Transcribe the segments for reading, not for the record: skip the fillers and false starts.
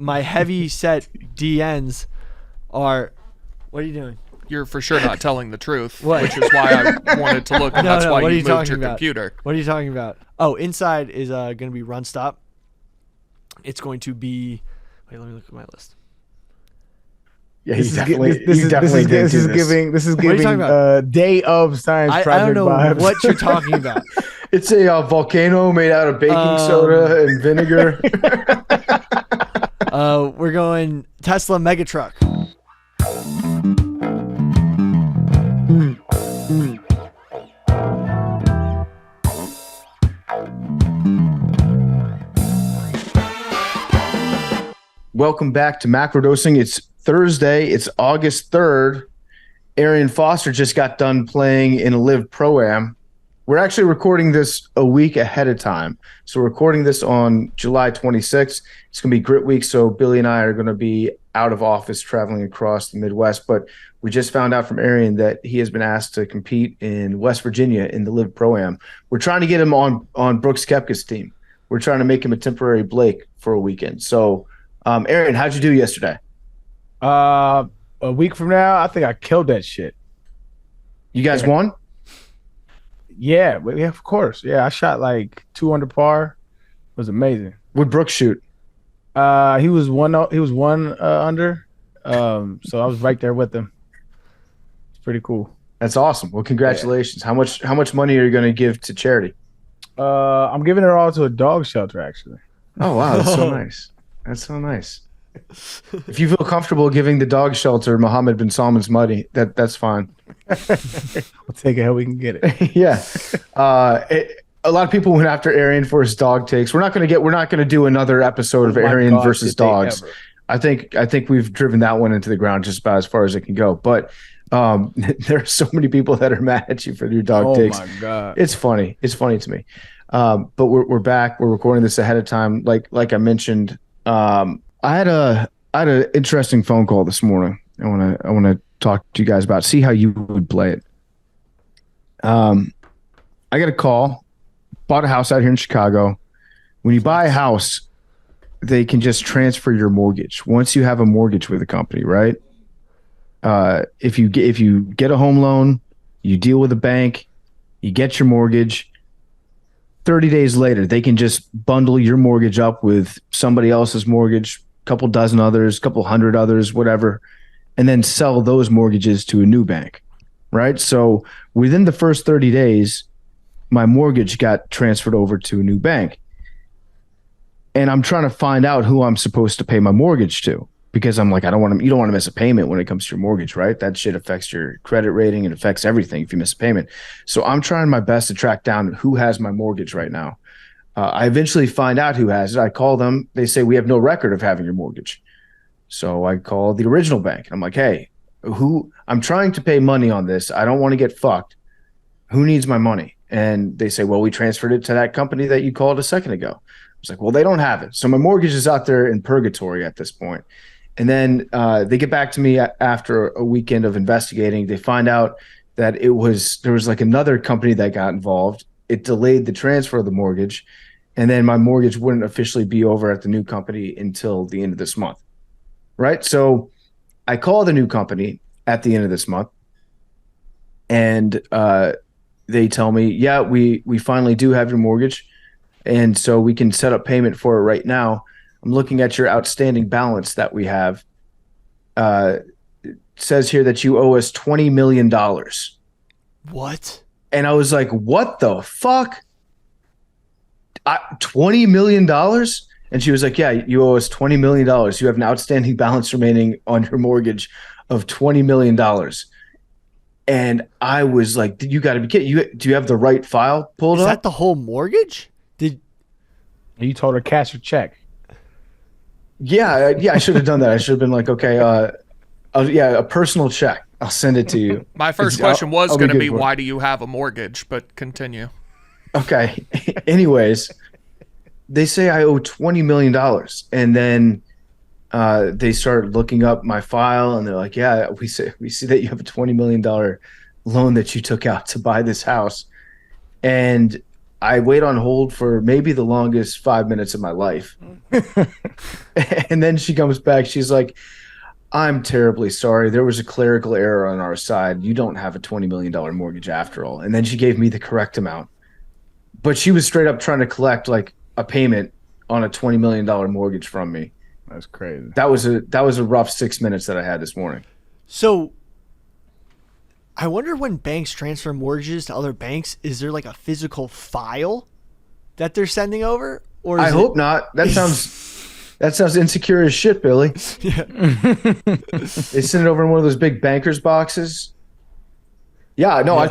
my heavy set DNs are. What are you doing? You're for sure not telling the truth, What? which is why I wanted to look, and that's why what are you you moved talking your about? computer. What are you talking about? Oh, inside is going to be run stop. It's going to be. Wait, let me look at my list. Yeah, This he is definitely. this he is definitely did this do is this. giving this is What are you talking giving about? day of science I project don't know vibes. what you're talking about. It's a volcano made out of baking soda and vinegar. We're going Tesla Megatruck. Welcome back to Macrodosing. It's Thursday. It's August 3rd. Arian Foster just got done playing in a Live Pro-Am. We're actually recording this a week ahead of time. So we're recording this on July 26th. It's going to be Grit Week, so Billy and I are going to be out of office traveling across the Midwest. But we just found out from Arian that he has been asked to compete in West Virginia in the Live Pro-Am. We're trying to get him on Brooks Koepka's team. We're trying to make him a temporary Blake for a weekend. So, Arian, how'd you do yesterday? A week from now, I think I killed that shit. You guys won? Yeah, of course. Yeah, I shot like 2 under par. It was amazing. Would Brooks shoot? He was one under. So I was right there with him. It's pretty cool. That's awesome. Well, congratulations. Yeah. How much money are you going to give to charity? I'm giving it all to a dog shelter, actually. Oh wow, that's so nice. That's so nice. If you feel comfortable giving the dog shelter Mohammed bin Salman's money, that's fine. We'll take it how we can get it. Yeah. A lot of people went after Arian for his dog takes. We're not going to do another episode of Arian versus dogs. I think we've driven that one into the ground just about as far as it can go. But there are so many people that are mad at you for your dog takes. Oh my god. It's funny. It's funny to me. But we're back. We're recording this ahead of time. Like I mentioned, I had an interesting phone call this morning. I want to talk to you guys about, see how you would play it. I got a call. Bought a house out here in Chicago. When you buy a house, they can just transfer your mortgage once you have a mortgage with a company, right? If you get a home loan, you deal with a bank, you get your mortgage. 30 days later, they can just bundle your mortgage up with somebody else's mortgage, couple dozen others, couple hundred others, whatever, and then sell those mortgages to a new bank, right? So within the first 30 days, my mortgage got transferred over to a new bank. And I'm trying to find out who I'm supposed to pay my mortgage to, because I'm like, you don't want to miss a payment when it comes to your mortgage, right? That shit affects your credit rating and affects everything if you miss a payment. So I'm trying my best to track down who has my mortgage right now. I eventually find out who has it. I call them. They say, we have no record of having your mortgage. So I call the original bank. And I'm like, hey, I'm trying to pay money on this. I don't want to get fucked. Who needs my money? And they say, well, we transferred it to that company that you called a second ago. I was like, well, they don't have it. So my mortgage is out there in purgatory at this point. And then they get back to me after a weekend of investigating. They find out that there was like another company that got involved. It delayed the transfer of the mortgage. And then my mortgage wouldn't officially be over at the new company until the end of this month. Right. So I call the new company at the end of this month. And they tell me, yeah, we finally do have your mortgage. And so we can set up payment for it right now. I'm looking at your outstanding balance that we have. It says here that you owe us $20 million. What? And I was like, what the fuck? $20 million? And she was like, yeah, you owe us $20 million. You have an outstanding balance remaining on your mortgage of $20 million. And I was like, you got to be kidding. Do you have the right file pulled up? Is that the whole mortgage? You told her cash or check. Yeah, I should have done that. I should have been like, okay, a personal check. I'll send it to you. My first question was going to be, why do you have a mortgage? But continue. Okay. Anyways, they say I owe $20 million. And then they started looking up my file, and they're like, yeah, we see that you have a $20 million loan that you took out to buy this house. And I wait on hold for maybe the longest 5 minutes of my life. And then she comes back. She's like, I'm terribly sorry. There was a clerical error on our side. You don't have a $20 million mortgage after all. And then she gave me the correct amount. But she was straight up trying to collect like a payment on a $20 million mortgage from me. That's crazy. That was a rough 6 minutes that I had this morning. So I wonder when banks transfer mortgages to other banks, is there like a physical file that they're sending over? Or I hope not. That sounds insecure as shit, Billy. Yeah. They send it over in one of those big banker's boxes. Yeah, no, Yeah.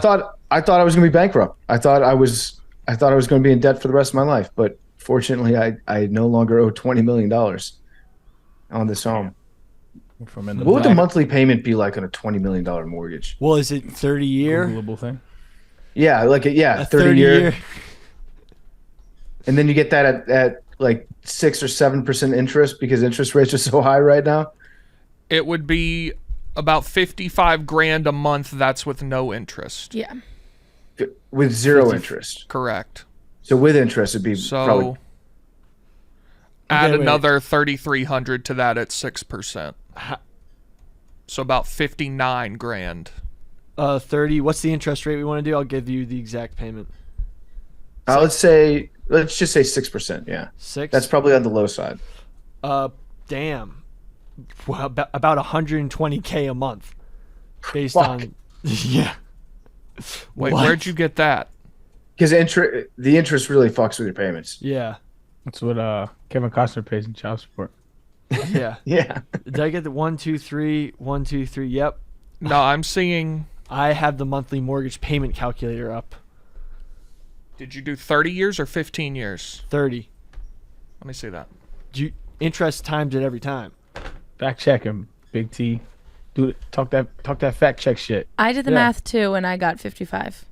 I thought I was gonna be bankrupt. I thought I was going to be in debt for the rest of my life. But fortunately, I no longer owe $20 million on this home. From in the What would the black monthly payment be like on a $20 million mortgage? Well, is it 30-year? Googleable thing. Yeah, like A 30 year. And then you get that at like 6 or 7% interest because interest rates are so high right now. It would be about 55 grand a month. That's with no interest. Yeah. With zero interest. Correct. So with interest, it'd be So probably add Okay, wait. another 3,300 to that at 6%. So about 59 grand. 30. What's the interest rate we want to do? I'll give you the exact payment. let's just say 6%. Yeah, 6. that's probably on the low side. Damn. Well, about 120K a month, based Fuck. on yeah. Wait, What? where'd you get that? Because the interest really fucks with your payments. Yeah. That's what Kevin Costner pays in child support. Yeah. Yeah. Did I get the 1, 2, 3, 1, 2, 3? Yep. No, I'm seeing. I have the monthly mortgage payment calculator up. Did you do 30 years or 15 years? 30. Let me see that. Interest times it every time. Fact check him, Big T. Dude, talk that fact check shit. I did the Yeah. math too, and I got 55.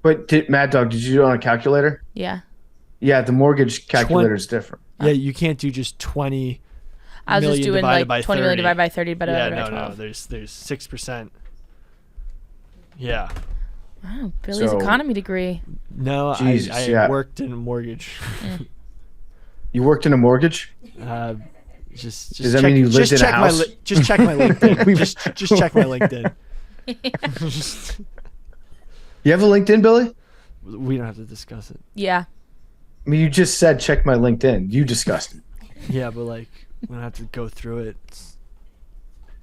But Mad Dog, did you do it on a calculator? Yeah. Yeah, the mortgage calculator is different. Yeah, you can't do just 20 I was just million doing divided like by 20 million 30. divided by 30, but Yeah, divided by no. 12. There's 6%. Yeah. Wow, Billy's So- economy degree. No, Jesus, I yeah. worked in mortgage. You worked in a mortgage? Just Does that mean you lived in a house? Just check my LinkedIn. just check my LinkedIn. You have a LinkedIn, Billy? We don't have to discuss it. Yeah. I mean, you just said check my LinkedIn. You discussed it. Yeah, but like we don't have to go through it. It's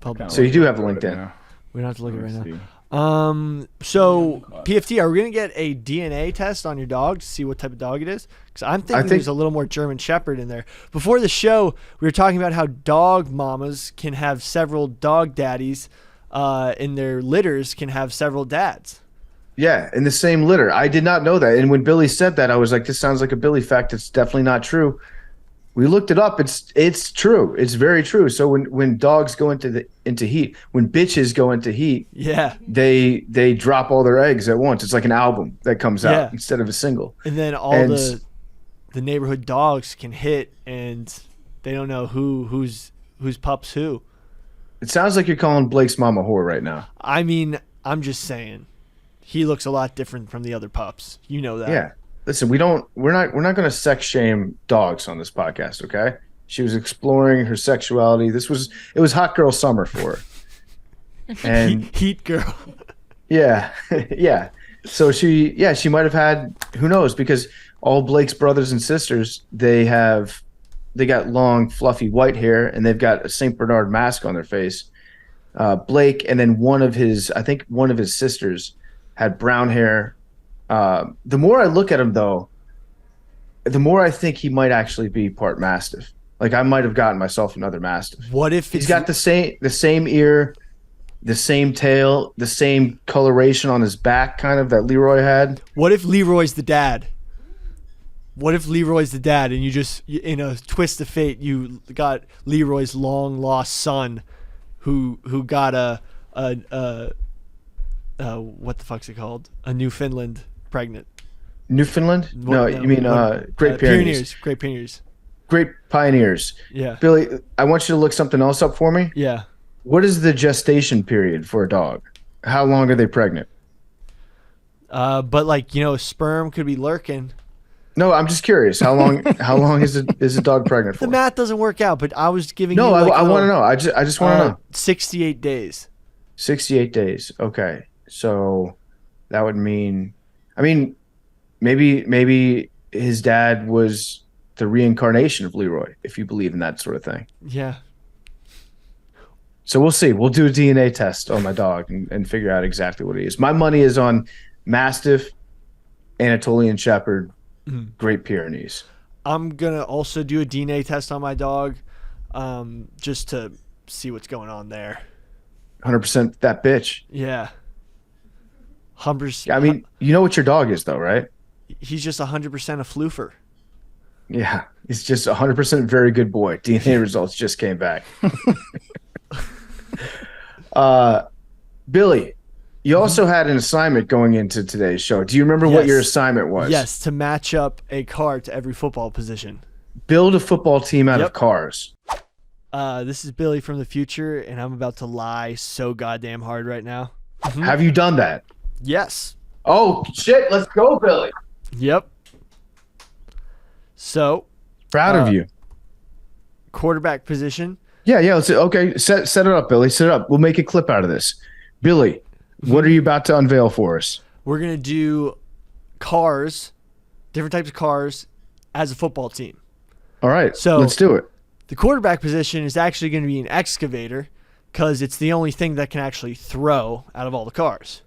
public. So you do have a LinkedIn. We don't have to look at it right now. See. So PFT, are we gonna get a DNA test on your dog to see what type of dog it is? Because I'm thinking think- there's a little more German Shepherd in there. Before the show, we were talking about how dog mamas can have several dog daddies, and their litters can have several dads. Yeah, in the same litter. I did not know that. And when Billy said that, I was like, this sounds like a Billy fact. It's definitely not true. We looked it up. It's true. It's very true. So when dogs go into heat, when bitches go into heat, Yeah, they drop all their eggs at once. It's like an album that comes out Yeah. instead of a single. and then all And- the neighborhood dogs can hit, and they don't know who's pups who. It sounds like you're calling Blake's mom a whore right now. I mean, I'm just saying, he looks a lot different from the other pups. You know that. Yeah. Listen, we're not going to sex shame dogs on this podcast, okay? She was exploring her sexuality. It was hot girl summer for her. And Heat girl. yeah. Yeah. So she might have had, who knows, because all Blake's brothers and sisters, they got long fluffy white hair and they've got a St. Bernard mask on their face. Blake and then one of his sisters had brown hair. The more I look at him, though, the more I think he might actually be part Mastiff. Like I might have gotten myself another Mastiff. What if He's got the same ear, the same tail, the same coloration on his back, kind of that Leroy had. What if Leroy's the dad? What if Leroy's the dad, and you just, in a twist of fate, you got Leroy's long lost son, who got a what the fuck's it called? A Newfoundland pregnant. Newfoundland? No, What- you mean Great Pyrenees. Great Pyrenees. Great Pioneers. Yeah. Billy, I want you to look something else up for me. Yeah. What is the gestation period for a dog? How long are they pregnant? But like, sperm could be lurking. No, I'm just curious. How long is a dog pregnant for? The math doesn't work out, but I was giving No, you like I want to know. I just want to know. 68 days. 68 days. Okay. So that would mean, I mean, maybe his dad was the reincarnation of Leroy, if you believe in that sort of thing. Yeah. So we'll see. We'll do a DNA test on my dog and figure out exactly what he is. My money is on Mastiff, Anatolian Shepherd, Great Pyrenees. I'm going to also do a DNA test on my dog just to see what's going on there. 100% that bitch. Yeah. 100%. I mean, you know what your dog is, though, right? He's just 100% a floofer. Yeah. He's just 100% very good boy. DNA results just came back. Billy, you also had an assignment going into today's show. Do you remember what your assignment was? Yes, to match up a car to every football position. Build a football team out of cars. This is Billy from the future, and I'm about to lie so goddamn hard right now. Have you done that? Yes. Oh, shit. Let's go, Billy. Yep. So. Proud of you. Quarterback position. Yeah. Let's okay. Set it up, Billy. Set it up. We'll make a clip out of this. Billy, what are you about to unveil for us? We're gonna do cars, different types of cars, as a football team. All right. So let's do it. The quarterback position is actually going to be an excavator because it's the only thing that can actually throw out of all the cars.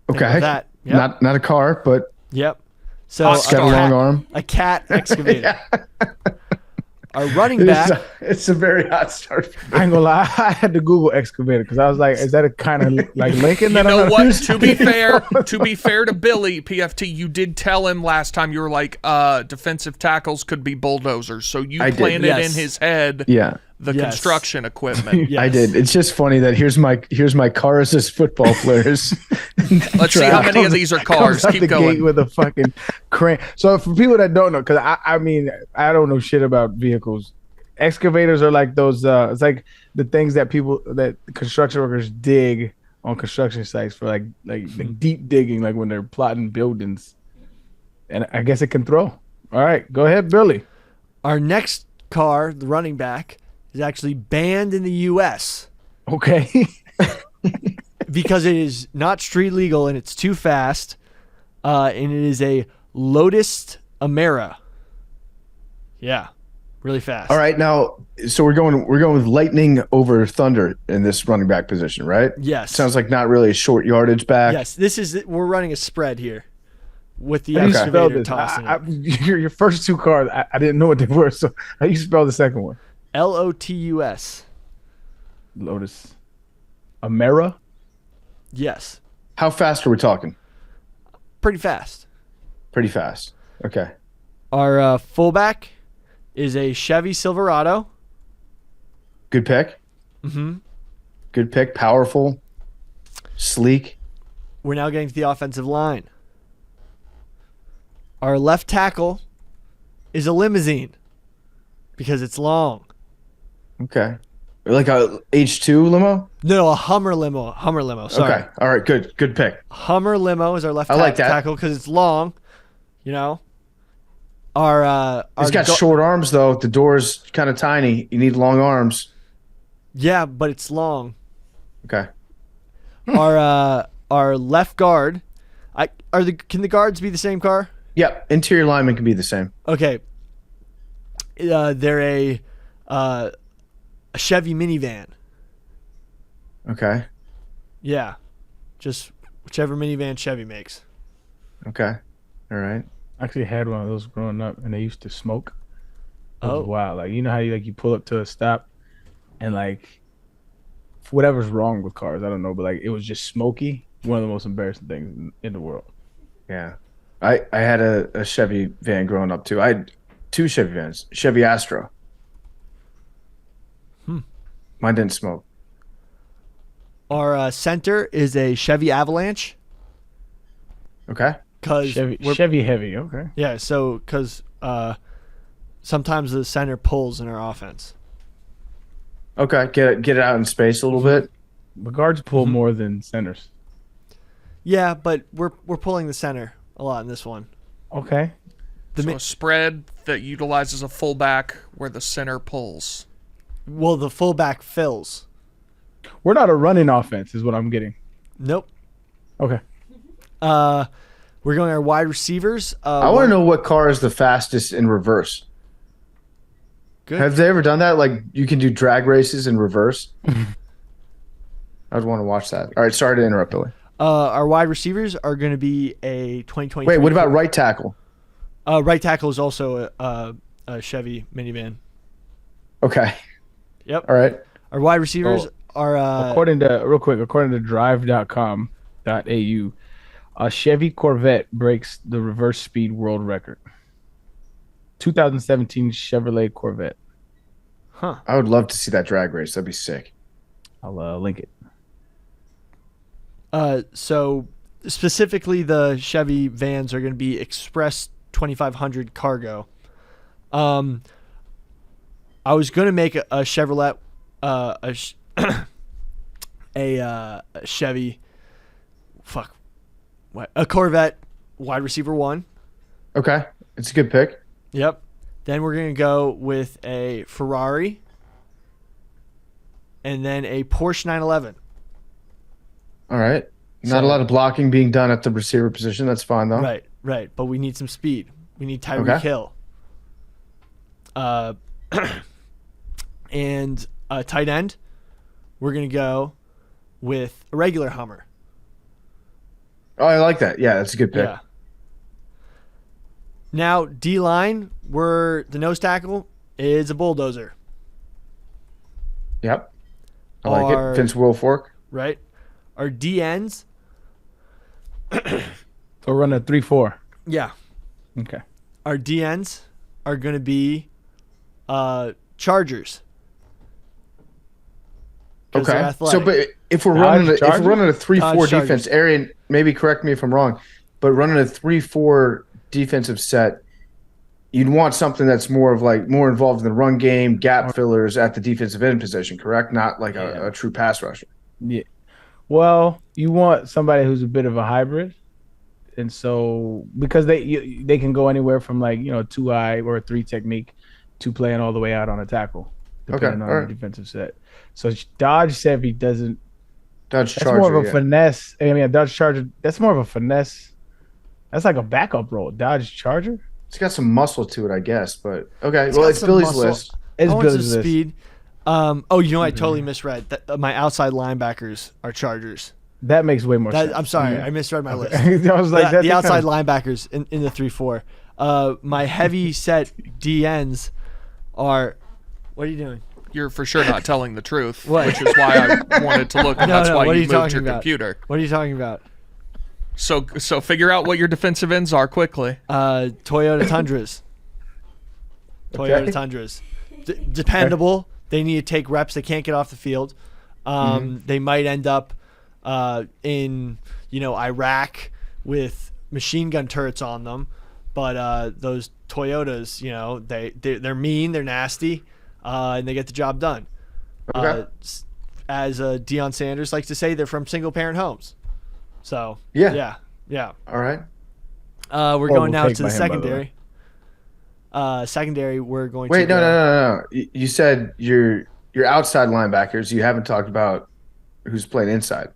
Okay. Think about that. Yep. Not a car, but Yep. So it's got a long arm. A cat excavator. Our running back. It's a very hot start. I ain't gonna lie, I had to Google excavator because I was like, is that a kind of like Lincoln? You know what? To be fair to Billy, PFT, you did tell him last time you were like, defensive tackles could be bulldozers. So you planted in his head the construction equipment. I did. It's just funny that here's my cars as football players. Let's see how many of these are cars. Keep going. Gate with a fucking crane. So for people that don't know, because I mean I don't know shit about vehicles. Excavators are like those. It's like the things that construction workers dig on construction sites for like deep digging, like when they're plotting buildings. And I guess it can throw. All right, go ahead, Billy. Our next car, the running back, is actually banned in the U.S. Okay. because it is not street legal and it's too fast, and it is a Lotus Amera. Yeah, really fast. All right, now so we're going with lightning over thunder in this running back position, right? Yes. Sounds like not really a short yardage back. Yes, we're running a spread here with the excavator tossing. Your first two cards, I didn't know what they were, so how you spell the second one? Lotus. Lotus. Amera? Yes. How fast are we talking? Pretty fast. Pretty fast. Okay. Our fullback is a Chevy Silverado. Good pick. Mm-hmm. Good pick. Powerful. Sleek. We're now getting to the offensive line. Our left tackle is a limousine because it's long. Okay. Like a H2 limo? No, a Hummer limo. Sorry. Okay. All right. Good pick. Hummer limo is our left like that. tackle because it's long. You know. He's got short arms though. The door's kind of tiny. You need long arms. Yeah, but it's long. Okay. Our left guard. Can the guards be the same car? Yep. Interior lineman can be the same. Okay. They're a Chevy minivan. Okay. Yeah. Just whichever minivan Chevy makes. Okay. All right. I actually had one of those growing up, and they used to smoke. It was Oh. wild. Like, you know how you pull up to a stop, and like whatever's wrong with cars, I don't know, but like it was just smoky. One of the most embarrassing things in the world. Yeah. I had a Chevy van growing up too. I had two Chevy vans. Chevy Astro. Mine didn't smoke. Our center is a Chevy Avalanche. Okay. Cause Chevy heavy. Okay. Yeah, so because sometimes the center pulls in our offense. Okay. Get it out in space a little bit. But guards pull more than centers. Yeah, but we're pulling the center a lot in this one. Okay. So a spread that utilizes a fullback where the center pulls. Well, the fullback fills. We're not a running offense, is what I'm getting. Nope. Okay. We're going our wide receivers. I want to know what car is the fastest in reverse. Good. Have they ever done that? Like you can do drag races in reverse. I would want to watch that. All right, sorry to interrupt, Billy. Our wide receivers are going to be a 2023. Wait, what about right tackle? Right tackle is also a Chevy minivan. Okay. Yep. All right. Our wide receivers are according to drive.com.au, a Chevy Corvette breaks the reverse speed world record. 2017 Chevrolet Corvette. Huh. I would love to see that drag race. That'd be sick. I'll link it. So specifically the Chevy vans are going to be Express 2500 cargo. I was going to make a Chevrolet, a Chevy, a Corvette wide receiver 1. Okay. It's a good pick. Yep. Then we're going to go with a Ferrari and then a Porsche 911. All right. Not a lot of blocking being done at the receiver position. That's fine, though. Right. But we need some speed. We need Tyreek Hill. And tight end, we're going to go with a regular Hummer. Oh, I like that. Yeah, that's a good pick. Yeah. Now, D-line, the nose tackle is a bulldozer. Yep. I like it. Vince Wilfork. Right. Our D-ends. So run a 3-4. Yeah. Okay. Our D-ends are going to be Chargers. Okay. So, but if we're running a 3-4 defense, Arian, maybe correct me if I'm wrong, but running a 3-4 defensive set, you'd want something that's more involved in the run game, gap fillers at the defensive end position, correct? Not like a true pass rusher. Yeah. Well, you want somebody who's a bit of a hybrid, and so because they can go anywhere from 2-eye or a 3 technique to playing all the way out on a tackle, depending on the defensive set. So Dodge Chevy doesn't. Dodge That's Charger, more of a finesse. I mean, a Dodge Charger. That's more of a finesse. That's like a backup role. Dodge Charger. It's got some muscle to it, I guess. But okay, well, it's Billy's list. It's Billy's list. Speed. I totally misread. My outside linebackers are Chargers. That makes way more sense. I'm sorry, I misread my list. I was like, the outside linebackers in the 3-4. My heavy set DNs are. What are you doing? You're for sure not telling the truth, which is why I wanted to look, and that's why you moved your computer. What are you talking about? So figure out what your defensive ends are quickly. Toyota Tundras. Toyota Tundras. Dependable. They need to take reps. They can't get off the field. They might end up in Iraq with machine gun turrets on them, but those Toyotas, they're mean, they're nasty, and they get the job done. Okay. As Deion Sanders likes to say, they're from single parent homes. So yeah. All right. We're going now to the secondary. Secondary, we're going. Wait, no. You said your outside linebackers. You haven't talked about who's playing inside.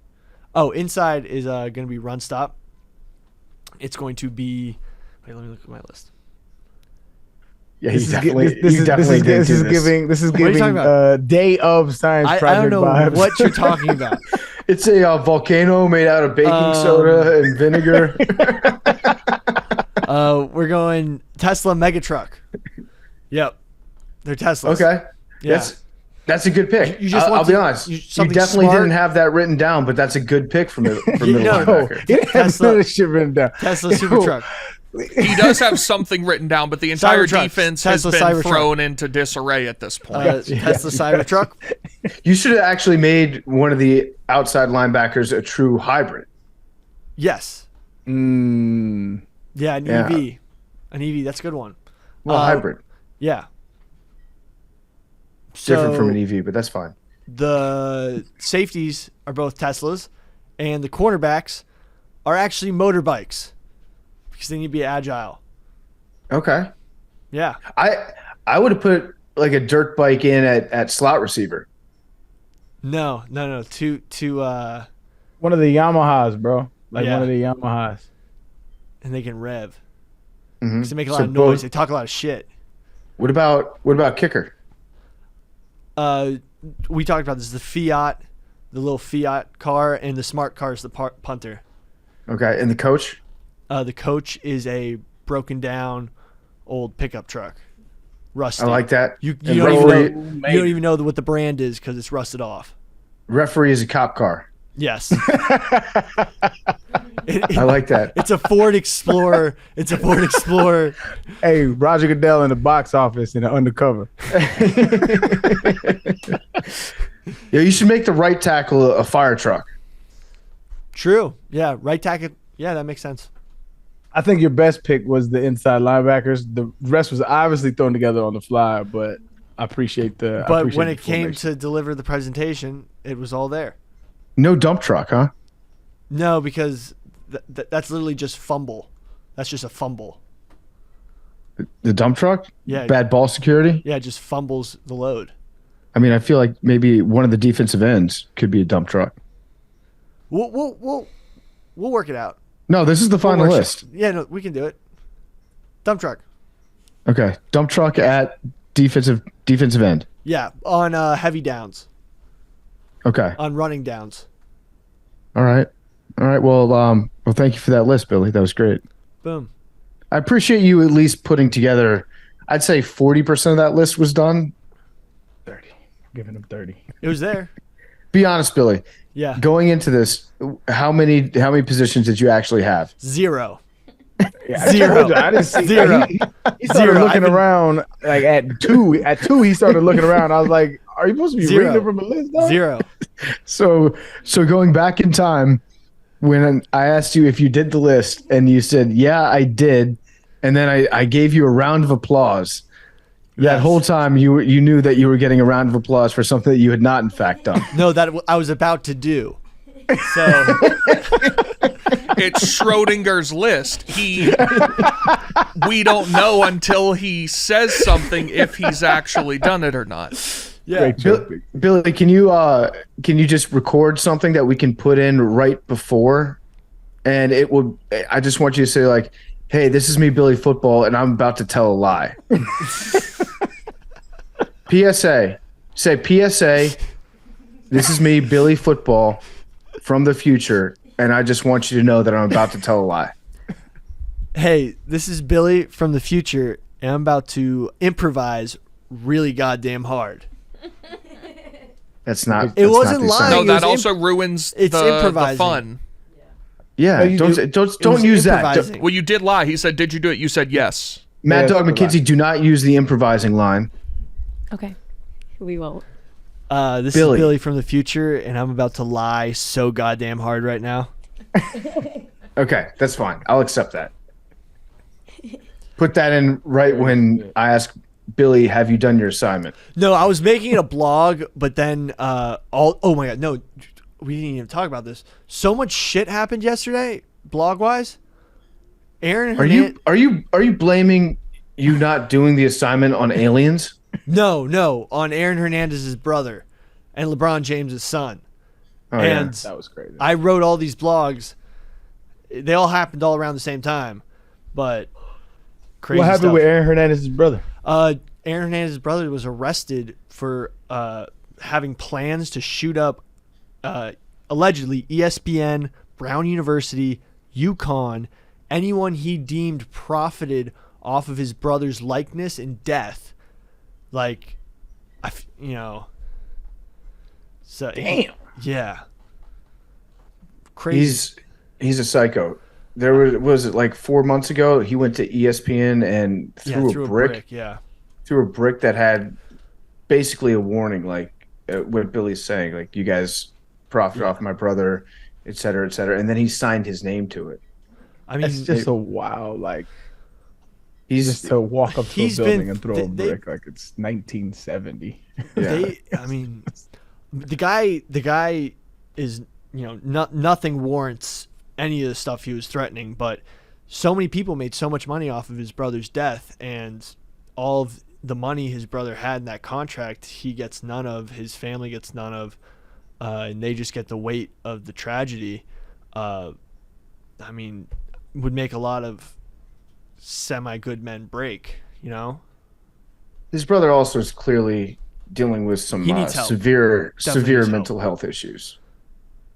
Oh, inside is going to be run stop. It's going to be. Wait, let me look at my list. Yeah, this is giving day of science project I don't know vibes. what you're talking about. It's a volcano made out of baking soda and vinegar. We're going Tesla Megatruck. Yep, they're Teslas. Okay, yeah, that's a good pick. I'll be honest. You definitely didn't have that written down, but that's a good pick from the linebacker. He didn't have that shit written down. Tesla Supertruck. He does have something written down, but the entire defense has been Cybertruck. thrown into disarray at this point. Tesla Cybertruck. You should have actually made one of the outside linebackers a true hybrid. Yes. Yeah, an EV. An EV, that's a good one. Well, hybrid. Yeah. Different from an EV, but that's fine. The safeties are both Teslas, and the cornerbacks are actually motorbikes because they need to be agile. Okay. Yeah. I would have put like a dirt bike in at slot receiver. No. To one of the Yamahas, bro. Like Yeah. one of the Yamahas. and they can rev. Mm-hmm. 'Cause they make a lot of noise. They talk a lot of shit. What about kicker? We talked about this. The Fiat, the little Fiat car, and the smart car is the punter. Okay, and the coach? The coach is a broken down old pickup truck. Rusty. I like that. You don't even know what the brand is because it's rusted off. Referee is a cop car. Yes. I like that. It's a Ford Explorer. Hey, Roger Goodell in the box office in the undercover. Yeah, you should make the right tackle a fire truck. True. Yeah. Right tackle. Yeah, that makes sense. I think your best pick was the inside linebackers. The rest was obviously thrown together on the fly, but I appreciate the. But when it came to deliver the presentation, it was all there. No dump truck, huh? No, because that's literally just fumble. That's just a fumble. The dump truck? Yeah. Bad ball security? Yeah, it just fumbles the load. I mean, I feel like maybe one of the defensive ends could be a dump truck. We'll work it out. No, this is the final list. Yeah, no, we can do it. Dump truck. Okay, dump truck at defensive end. Yeah, on heavy downs. Okay. On running downs. All right. Well, thank you for that list, Billy. That was great. Boom. I appreciate you at least putting together. I'd say 40% of that list was done. 30. Giving him 30. It was there. Be honest, Billy. Yeah. Going into this, how many positions did you actually have? 0. Yeah, 0. I didn't see 0. He started looking around like at 2. At 2, he started looking around. I was like, "Are you supposed to be 0. reading it from a list?" Dog? 0. So going back in time, when I asked you if you did the list, and you said, "Yeah, I did," and then I gave you a round of applause. That whole time you knew that you were getting a round of applause for something that you had not in fact done. No, that I was about to do. So it's Schrodinger's list. We don't know until he says something if he's actually done it or not. Yeah. Billy, can you just record something that we can put in right before? And I just want you to say like, "Hey, this is me, Billy Football, and I'm about to tell a lie." PSA. Say PSA. This is me, Billy Football, from the future, and I just want you to know that I'm about to tell a lie. Hey, this is Billy from the future, and I'm about to improvise really goddamn hard. That's not. It wasn't lying. No, it that was also ruins it's the improvising. fun. Yeah, don't use that. improvising. Well, you did lie. He said, "Did you do it?" You said yes. Mad Dog that's a McKenzie, do not use the improvising line. Okay. We won't. This Billy. is Billy from the future, and I'm about to lie so goddamn hard right now. Okay, that's fine. I'll accept that. Put that in right when I ask Billy, "Have you done your assignment?" No, I was making it a blog, but then oh my god, no, we didn't even talk about this. So much shit happened yesterday, blog wise. Aaron, Are you blaming you not doing the assignment on aliens? No, on Aaron Hernandez's brother and LeBron James's son. Oh, And That was crazy. I wrote all these blogs. They all happened all around the same time, but crazy What happened stuff. with Aaron Hernandez's brother? Aaron Hernandez's brother was arrested for having plans to shoot up, allegedly, ESPN, Brown University, UConn, anyone he deemed profited off of his brother's likeness and death. Like, So Damn. Yeah. Crazy. He's a psycho. There was it like 4 months ago? He went to ESPN and threw a brick. Yeah. Threw a brick that had basically a warning, like what Billy's saying, like, "You guys profited off my brother, et cetera, et cetera." And then he signed his name to it. I mean, It's just a wild, like, He's just to walk up to a he's building been- and throw they- a brick like it's 1970. yeah. the guy is, nothing warrants any of the stuff he was threatening, but so many people made so much money off of his brother's death, and all of the money his brother had in that contract, he gets none of, his family gets none of, and they just get the weight of the tragedy. I mean, would make a lot of semi-good men break, you know? His brother also is clearly dealing with some severe mental health issues.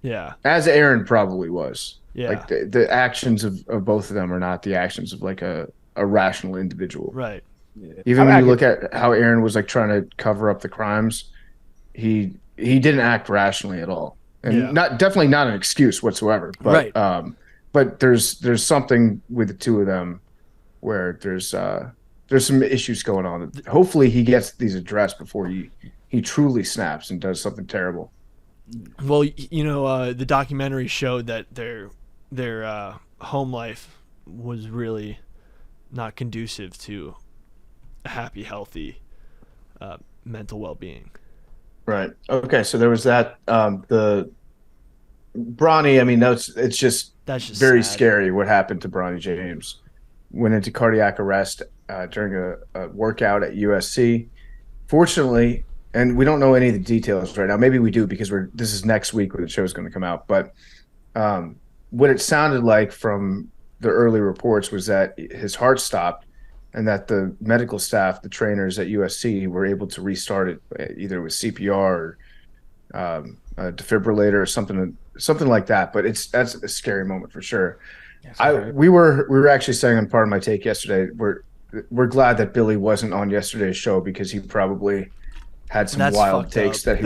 Yeah. As Aaron probably was. Yeah. Like the actions of both of them are not the actions of like a rational individual. Right. Yeah. Even when you look at how Aaron was like trying to cover up the crimes, he didn't act rationally at all. And definitely not an excuse whatsoever. But right. But there's something with the two of them where there's some issues going on. Hopefully he gets these addressed before he truly snaps and does something terrible. Well, you know, the documentary showed that their home life was really not conducive to a happy, healthy mental well-being. Right. Okay. So there was that. The Bronny. I mean, that's just very sad. Scary. What happened to Bronny James? Went into cardiac arrest during a workout at USC. Fortunately, and we don't know any of the details right now. Maybe we do because this is next week when the show is going to come out. But what it sounded like from the early reports was that his heart stopped, and that the medical staff, the trainers at USC, were able to restart it either with CPR or a defibrillator or something like that. But that's a scary moment for sure. We were actually saying on Part of My Take yesterday, we're glad that Billy wasn't on yesterday's show because he probably had some wild takes that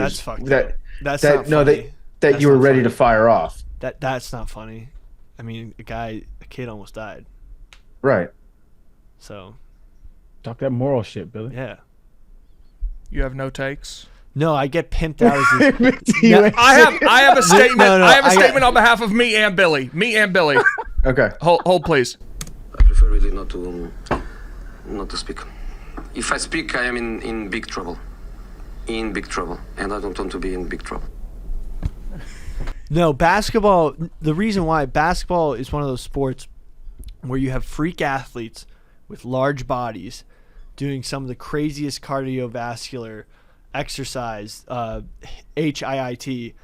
you were ready to fire off. That's not funny. I mean, a kid almost died. Right. So, talk that moral shit, Billy. Yeah. You have no takes? No, I get pimped out as this. I have a statement. No, I have a statement on behalf of me and Billy. Okay. Hold please. I prefer really not to speak. If I speak, I am in big trouble. In big trouble. And I don't want to be in big trouble. No, basketball, the reason why basketball is one of those sports where you have freak athletes with large bodies doing some of the craziest cardiovascular exercise, HIIT,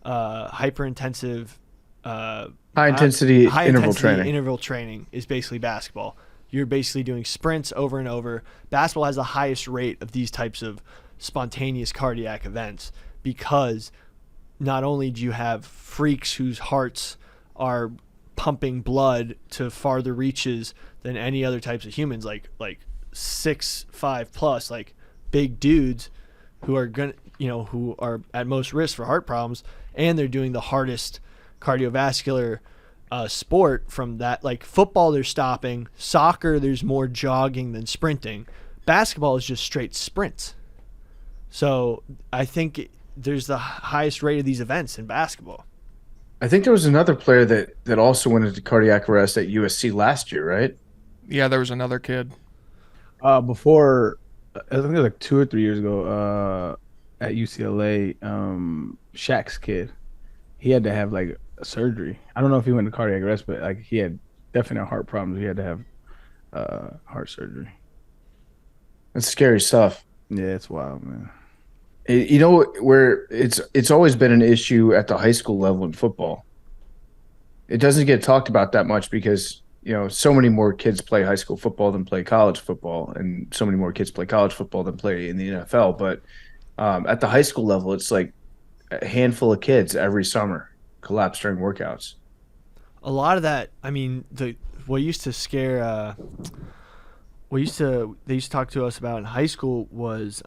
hyper-intensive, high-intensity interval training is basically basketball. You're basically doing sprints over and over. Basketball has the highest rate of these types of spontaneous cardiac events because not only do you have freaks whose hearts are pumping blood to farther reaches than any other types of humans, like 6'5" plus, like big dudes who are who are at most risk for heart problems, and they're doing the hardest cardiovascular sport from that. Like football, they're stopping. Soccer, there's more jogging than sprinting. Basketball is just straight sprints. So I think there's the highest rate of these events in basketball. I think there was another player that also went into cardiac arrest at USC last year, right? Yeah, there was another kid. Before, I think it was like 2 or 3 years ago, at UCLA, Shaq's kid, he had to have like a surgery. I don't know if he went to cardiac arrest, but like he had definite heart problems. He had to have heart surgery. That's scary stuff. Yeah, it's wild, man. You know where it's always been an issue at the high school level in football. It doesn't get talked about that much because so many more kids play high school football than play college football, and so many more kids play college football than play in the NFL. But at the high school level, it's like a handful of kids every summer collapse during workouts. A lot of that, I mean, what used to scare, they used to talk to us about in high school was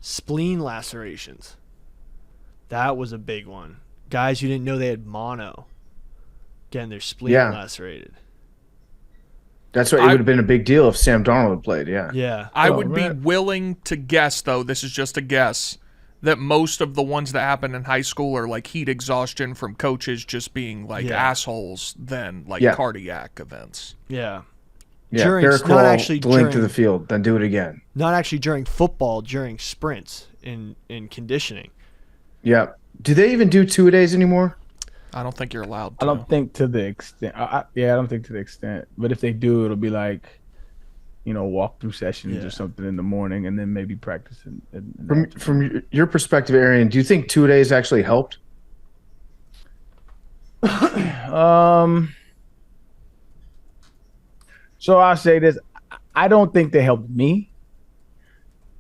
spleen lacerations. That was a big one. Guys who didn't know they had mono getting their spleen lacerated. That's what it would have been a big deal if Sam Darnold had played. Yeah. I would be willing to guess, though, this is just a guess, that most of the ones that happen in high school are like heat exhaustion from coaches just being like assholes than like cardiac events. Yeah. Yeah, not actually the link to the field, then do it again. Not actually during football, during sprints in conditioning. Yeah. Do they even do 2-a-days anymore? I don't think you're allowed to. I don't think to the extent. I don't think to the extent. But if they do, it'll be like, walkthrough sessions or something in the morning, and then maybe practice from your perspective, Arian, do you think 2 days actually helped? So I'll say this. I don't think they helped me.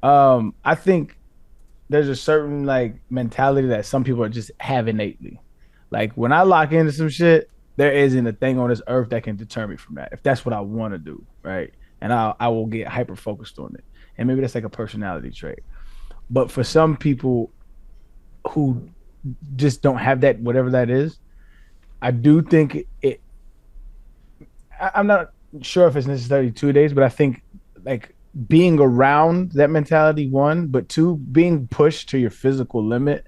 I think there's a certain mentality that some people just have innately. Like when I lock into some shit, there isn't a thing on this earth that can deter me from that. If that's what I want to do, right? And I will get hyper focused on it. And maybe that's like a personality trait. But for some people who just don't have that, whatever that is, I do think I'm not sure if it's necessarily 2 days, but I think being around that mentality, one, but two, being pushed to your physical limit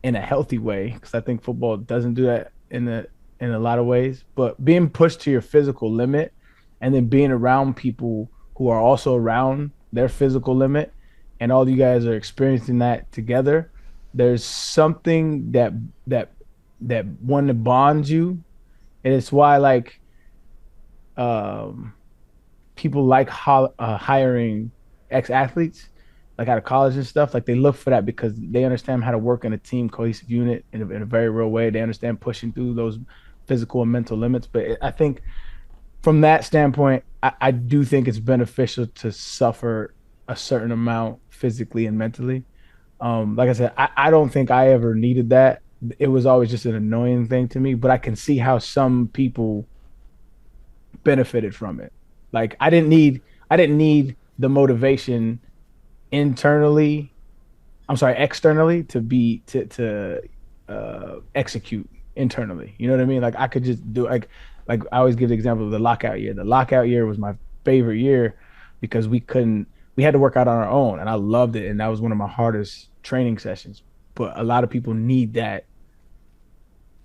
in a healthy way, because I think football doesn't do that in a lot of ways, but being pushed to your physical limit and then being around people who are also around their physical limit, and all you guys are experiencing that together, there's something that one that bonds you. And it's why people like hiring ex-athletes out of college and stuff. They look for that because they understand how to work in a team cohesive unit in a very real way. They understand pushing through those physical and mental limits. But I think from that standpoint, I do think it's beneficial to suffer a certain amount physically and mentally. Like I said, I don't think I ever needed that. It was always just an annoying thing to me, but I can see how some people benefited from it. I didn't need the motivation externally to execute internally. You know what I mean? I could just do I always give the example of the lockout year. The lockout year was my favorite year because we had to work out on our own, and I loved it, and that was one of my hardest training sessions. But a lot of people need that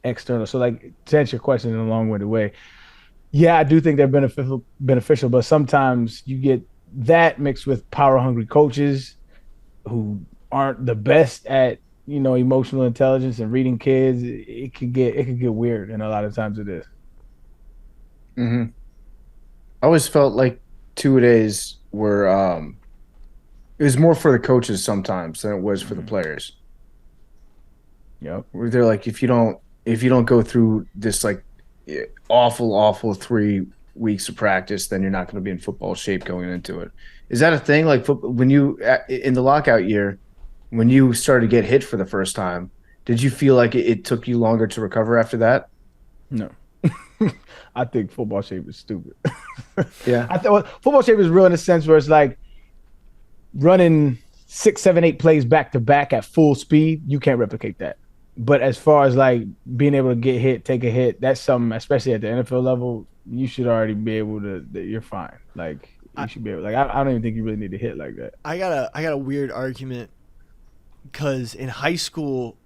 external. So to answer your question in a long-winded way, yeah, I do think they're beneficial, but sometimes you get that mixed with power-hungry coaches who aren't the best at, emotional intelligence and reading kids. It could get weird, and a lot of times it is. Mm-hmm. I always felt like 2 days were it was more for the coaches sometimes than it was for the players. Yep. Where they're like, if you don't go through this awful 3 weeks of practice, then you're not going to be in football shape going into it. Is that a thing? When you in the lockout year, when you started to get hit for the first time, did you feel like it took you longer to recover after that? No. I think football shape is stupid. Yeah. I thought football shape is real in a sense where it's running 6, 7, 8 plays back to back at full speed. You can't replicate that. But as far as being able to get hit, take a hit, that's something, especially at the NFL level, you should already be able to. You're fine. You should be able. I don't even think you really need to hit like that. I got a weird argument because in high school,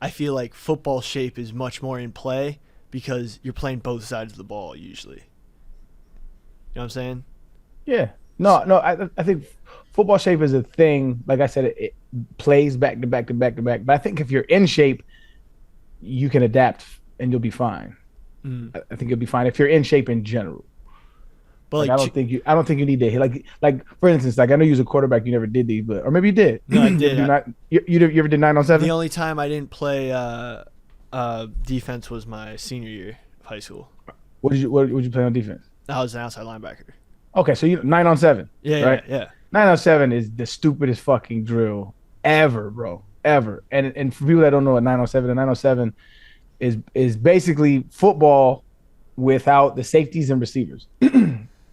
I feel like football shape is much more in play because you're playing both sides of the ball usually. You know what I'm saying? Yeah. No. I think football shape is a thing. Like I said, it plays back to back to back to back. But I think if you're in shape, you can adapt and you'll be fine. I think you'll be fine if you're in shape in general. But I don't think you need to hit for instance, I know you was a quarterback, you never did these, or maybe you did. No, I did. You ever did 9 on 7? The only time I didn't play defense was my senior year of high school. What did you play on defense? I was an outside linebacker. Okay, so 9 on 7. Yeah, right? Yeah. 9 on 7 is the stupidest fucking drill ever, bro. Ever. And for people that don't know what 9 on 7, the 9 on 7 is basically football without the safeties and receivers.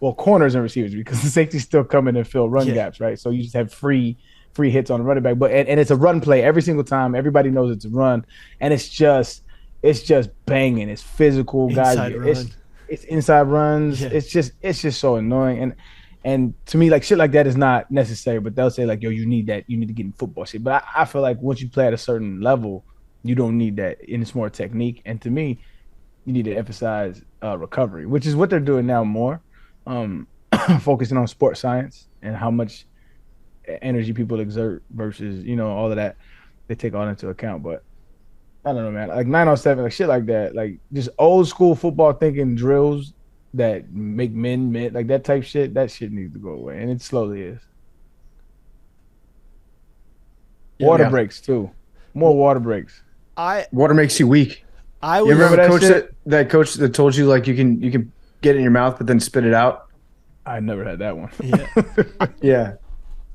Well, corners and receivers, because the safeties still come in and fill run gaps, right? So you just have free hits on the running back. But and it's a run play every single time. Everybody knows it's a run, and it's just banging. It's physical, inside guys. It's inside runs. Yeah. It's just so annoying. And to me, shit like that is not necessary. But they'll say yo, you need that. You need to get in football shape. But I feel like once you play at a certain level, you don't need that. And it's more technique. And to me, you need to emphasize recovery, which is what they're doing now more. Focusing on sports science and how much energy people exert versus all of that, they take all into account. But I don't know, man. Like 907, like shit like that. Like just old school football thinking drills that make men, like that type shit. That shit needs to go away, and it slowly is. Water breaks too. More water breaks. Water makes you weak. You remember that coach that told you like you can get it in your mouth but then spit it out? I never had that one. Yeah. Yeah.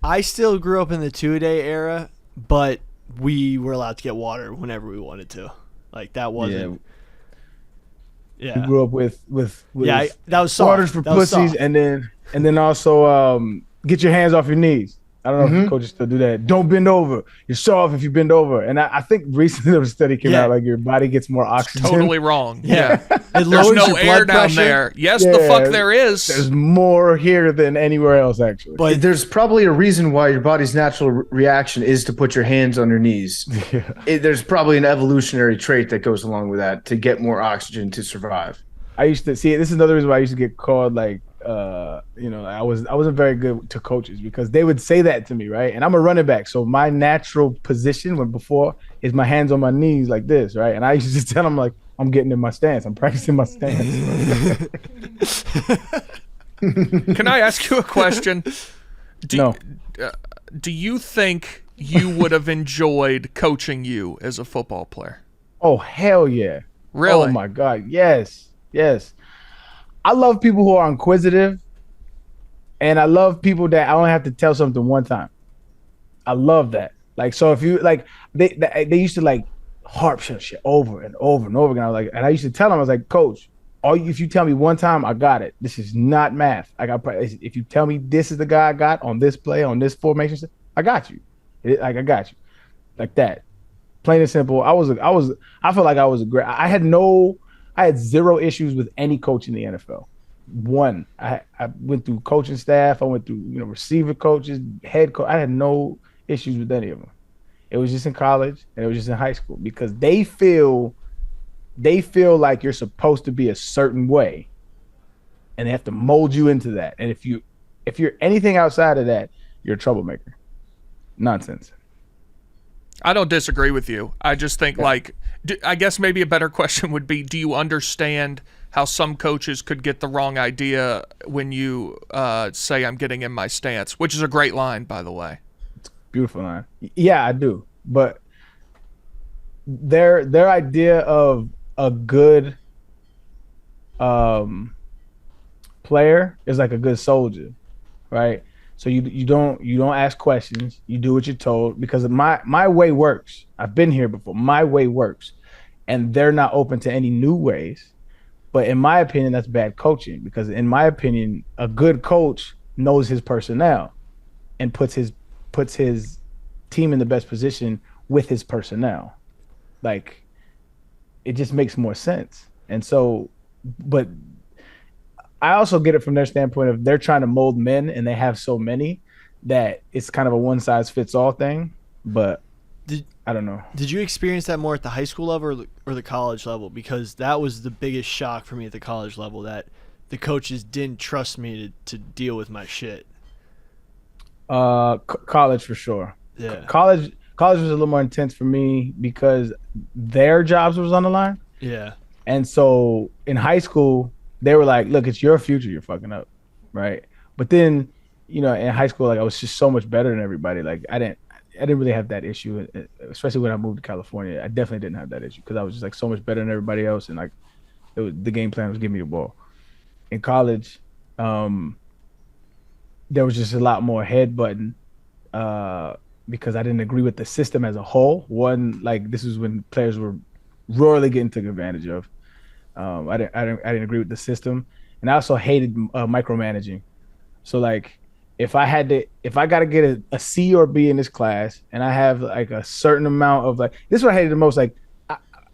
I still grew up in the 2-a-day era, but we were allowed to get water whenever we wanted to. Like that wasn't. Yeah. We grew up with that was soft. Waters for pussies, and then also get your hands off your knees. I don't know if coaches still do that. Don't bend over. You're soft if you bend over. And I think recently there was a study came out like your body gets more oxygen. Totally wrong. Yeah. There's no air down there. Yes, the fuck there is. There's more here than anywhere else, actually. But there's probably a reason why your body's natural reaction is to put your hands on your knees. There's probably an evolutionary trait that goes along with that to get more oxygen to survive. I used to see it. This is another reason why I used to get called like, I wasn't very good to coaches because they would say that to me, right? And I'm a running back, so my natural position before is my hands on my knees like this, right? And I used to just tell them like, I'm getting in my stance. I'm practicing my stance. Can I ask you a question? No. Do you think you would have enjoyed coaching you as a football player? Oh, hell yeah. Really? Oh, my God. Yes. I love people who are inquisitive, and I love people that I only have to tell something one time. I love that. Like, so if you like, they used to like harp shit over and over and over again. I was like, and I used to tell them, I was like, Coach, if you tell me one time, I got it. This is not math. If you tell me this is the guy I got on this play, on this formation, I got you. I got you, like that. Plain and simple. I felt like I was a great. I had zero issues with any coach in the NFL. One, I went through coaching staff. I went through, receiver coaches, head coach. I had no issues with any of them. It was just in college and it was just in high school because they feel like you're supposed to be a certain way, and they have to mold you into that. And if you're anything outside of that, you're a troublemaker. Nonsense. I don't disagree with you. I just think I guess maybe a better question would be, do you understand how some coaches could get the wrong idea when you say I'm getting in my stance, which is a great line, by the way. It's a beautiful line. Yeah, I do. But their idea of a good player is like a good soldier, right? So you don't ask questions. You do what you're told because my way works. I've been here before. My way works, and they're not open to any new ways. But in my opinion, that's bad coaching because in my opinion, a good coach knows his personnel and puts his team in the best position with his personnel. Like, it just makes more sense. And so, but I also get it from their standpoint of they're trying to mold men and they have so many that it's kind of a one size fits all thing. But I don't know. Did you experience that more at the high school level or the college level? Because that was the biggest shock for me at the college level, that the coaches didn't trust me to deal with my shit. College for sure. Yeah. College was a little more intense for me because their jobs was on the line. Yeah. And so in high school, they were like, look, it's your future you're fucking up, right? But then, in high school, like I was just so much better than everybody. Like I didn't really have that issue, especially when I moved to California. I definitely didn't have that issue because I was just like so much better than everybody else, and like the game plan was give me the ball. In college, there was just a lot more headbutting because I didn't agree with the system as a whole. One, like this is when players were royally getting taken advantage of. I didn't agree with the system, and I also hated micromanaging. So like, if I got to get a C or B in this class, and I have like a certain amount of like, this is what I hated the most. Like,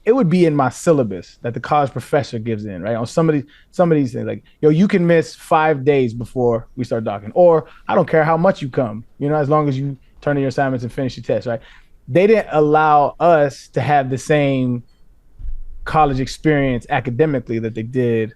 it would be in my syllabus that the college professor gives in, right? On some of these things, like, yo, you can miss 5 days before we start docking, or I don't care how much you come, as long as you turn in your assignments and finish your test, right? They didn't allow us to have the same college experience academically that they did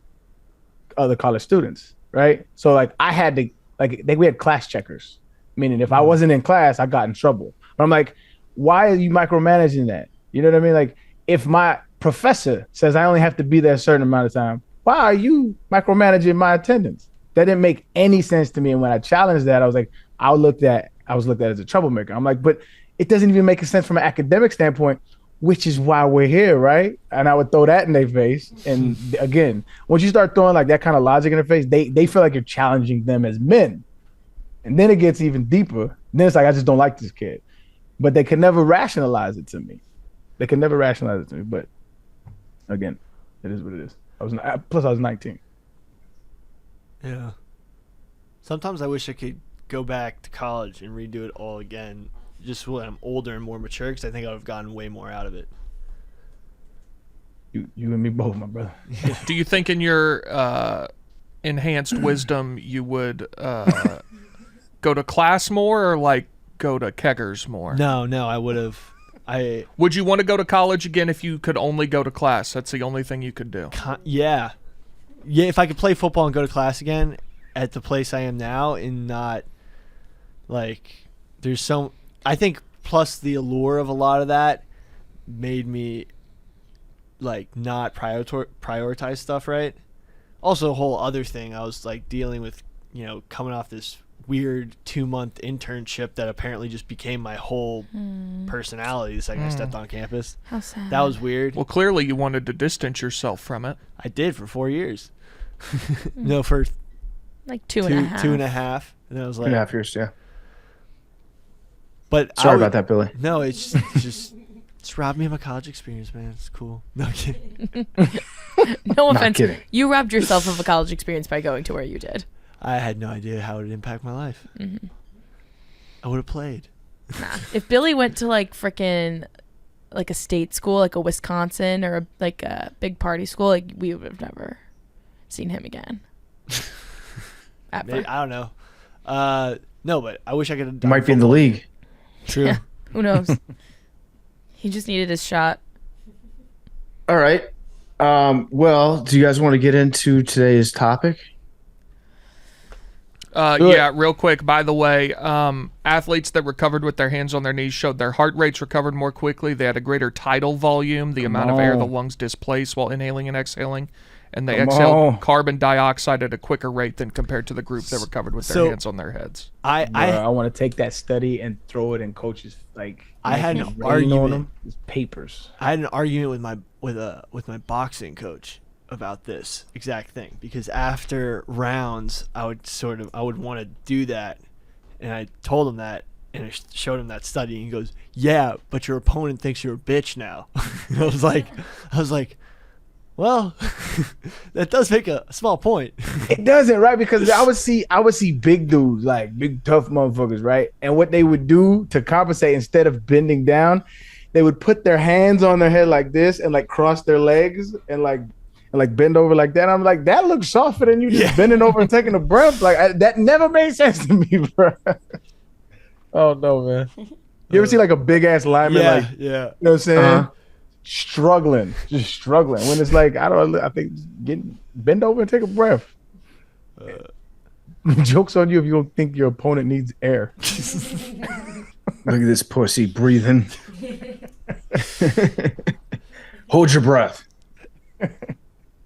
other college students, right? So like I had to we had class checkers, meaning if I wasn't in class, I got in trouble. But I'm like, why are you micromanaging that? You know what I mean? Like if my professor says I only have to be there a certain amount of time, why are you micromanaging my attendance? That didn't make any sense to me. And when I challenged that, I was like, I was looked at as a troublemaker. I'm like, but it doesn't even make sense from an academic standpoint, which is why we're here, right? And I would throw that in their face. And again, once you start throwing like that kind of logic in their face, they feel like you're challenging them as men. And then it gets even deeper. And then it's like, I just don't like this kid. But they can never rationalize it to me. But again, it is what it is. I was 19. Yeah. Sometimes I wish I could go back to college and redo it all again, just when I'm older and more mature, because I think I would have gotten way more out of it. You and me both, my brother. Do you think in your enhanced wisdom you would go to class more, or like go to keggers more? No, I would have. Would you want to go to college again if you could only go to class? That's the only thing you could do. Yeah. If I could play football and go to class again at the place I am now, and not like I think plus the allure of a lot of that made me like not prioritize stuff right. Also, a whole other thing, I was like dealing with, coming off this weird 2-month internship that apparently just became my whole personality the second I stepped on campus. How sad. That was weird. Well, clearly you wanted to distance yourself from it. I did for 4 years. No, for like 2.5. 2.5. And then I was like 2.5 years, yeah. But sorry about that, Billy. No, it's just robbed me of my college experience, man. It's cool. No, I'm kidding. No offense. Kidding. You robbed yourself of a college experience by going to where you did. I had no idea how it would impact my life. Mm-hmm. I would have played. Nah. If Billy went to like freaking like a state school, like a Wisconsin or like a big party school, like we would have never seen him again. Maybe, I don't know. No, but I wish I could have done might be in the league. True. Yeah, who knows? He just needed his shot. All right. Well, do you guys want to get into today's topic? Yeah, real quick. By the way, athletes that recovered with their hands on their knees showed their heart rates recovered more quickly. They had a greater tidal volume, the amount of air the lungs displace while inhaling and exhaling, and they exhaled carbon dioxide at a quicker rate than compared to the group that recovered with their hands on their heads. I want to take that study and throw it in coaches. Like I had an argument on them. It's papers. I had an argument with my boxing coach about this exact thing, because after rounds I would want to do that, and I told him that, and I showed him that study, and he goes, "Yeah, but your opponent thinks you're a bitch now." I was like, well, that does make a small point. It doesn't, right? Because I would see big dudes, like big tough motherfuckers, right? And what they would do to compensate, instead of bending down, they would put their hands on their head like this and like cross their legs and like bend over like that. I'm like, that looks softer than you just bending over and taking a breath. Like that never made sense to me, bro. Oh no, man. You ever see like a big ass lineman, you know what I'm saying? Struggling. When it's like, I think bend over and take a breath. Joke's on you if you don't think your opponent needs air. Look at this pussy breathing. Hold your breath.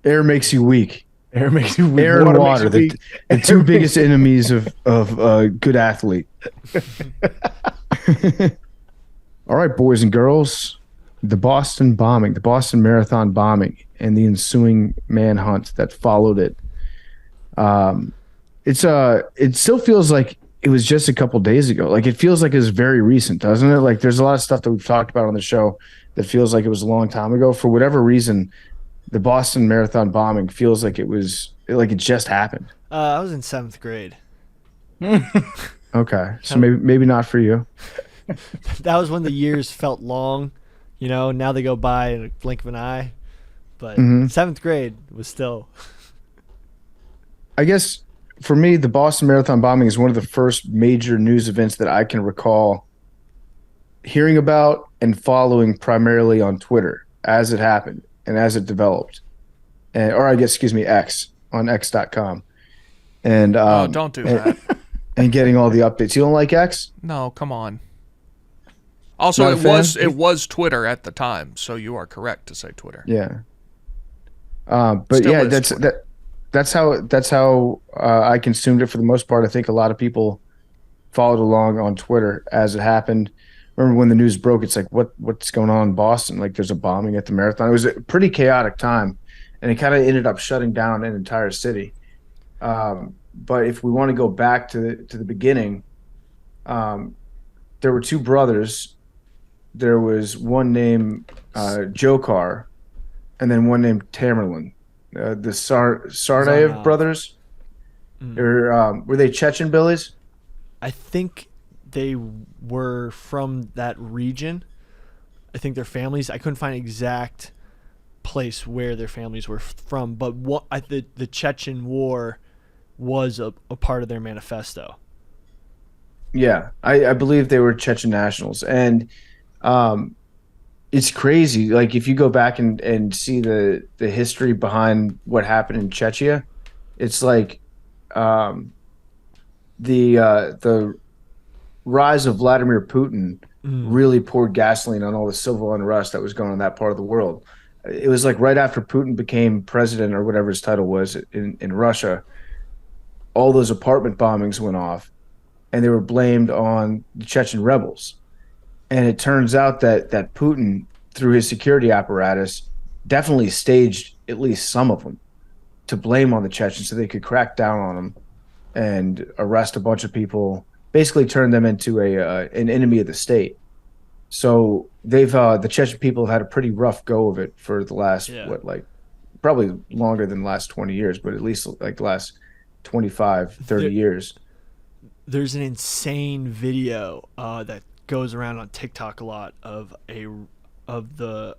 Air makes you weak. Air and water, the two biggest enemies of a good athlete. All right, boys and girls. The Boston Marathon bombing, and the ensuing manhunt that followed it. It still feels like it was just a couple days ago. Like it feels like it's very recent, doesn't it? Like there's a lot of stuff that we've talked about on the show that feels like it was a long time ago. For whatever reason, the Boston Marathon bombing feels like it just happened. I was in 7th grade. Okay, so maybe not for you. That was when the years felt long. Now they go by in a blink of an eye. But 7th grade was still. I guess for me, the Boston Marathon bombing is one of the first major news events that I can recall hearing about and following primarily on Twitter as it happened and as it developed. X, on x.com. And don't do that. And getting all the updates. You don't like X? No, come on. Also, it was Twitter at the time, so you are correct to say Twitter. Yeah. But still yeah, that's how I consumed it for the most part. I think a lot of people followed along on Twitter as it happened. Remember when the news broke? It's like, what's going on in Boston? Like, there's a bombing at the marathon. It was a pretty chaotic time, and it kind of ended up shutting down an entire city. But if we want to go back to the beginning, there were two brothers. There was one named Jokar, and then one named Tamerlan. The Sarnaev brothers. Were they Chechen Billies? I think they were from that region. I think their families. I couldn't find an exact place where their families were from, but the Chechen War was a part of their manifesto. Yeah, I believe they were Chechen nationals, and it's crazy. Like, if you go back and see the history behind what happened in Chechnya, it's like the rise of Vladimir Putin really poured gasoline on all the civil unrest that was going on in that part of the world. It was like right after Putin became president, or whatever his title was in Russia, all those apartment bombings went off, and they were blamed on the Chechen rebels. And it turns out that Putin, through his security apparatus, definitely staged at least some of them to blame on the Chechens so they could crack down on them and arrest a bunch of people, basically turn them into an enemy of the state. So they've the Chechen people have had a pretty rough go of it for the last, probably longer than the last 20 years, but at least like the last 25, 30 years. There's an insane video that goes around on TikTok a lot of a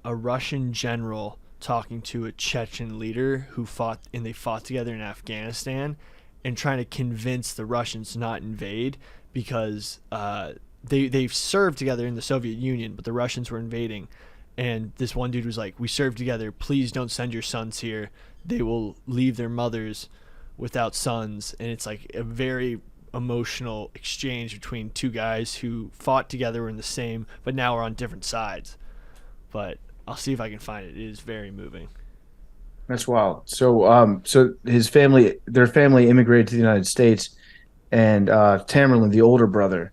Russian general talking to a Chechen leader who fought together in Afghanistan, and trying to convince the Russians to not invade because they've served together in the Soviet Union, but the Russians were invading, and this one dude was like, "We served together. Please don't send your sons here. They will leave their mothers without sons." And it's like a very emotional exchange between two guys who fought together, were in the same, but now are on different sides. But I'll see if I can find it. It is very moving. That's wild. So their family immigrated to the United States, and Tamerlan, the older brother,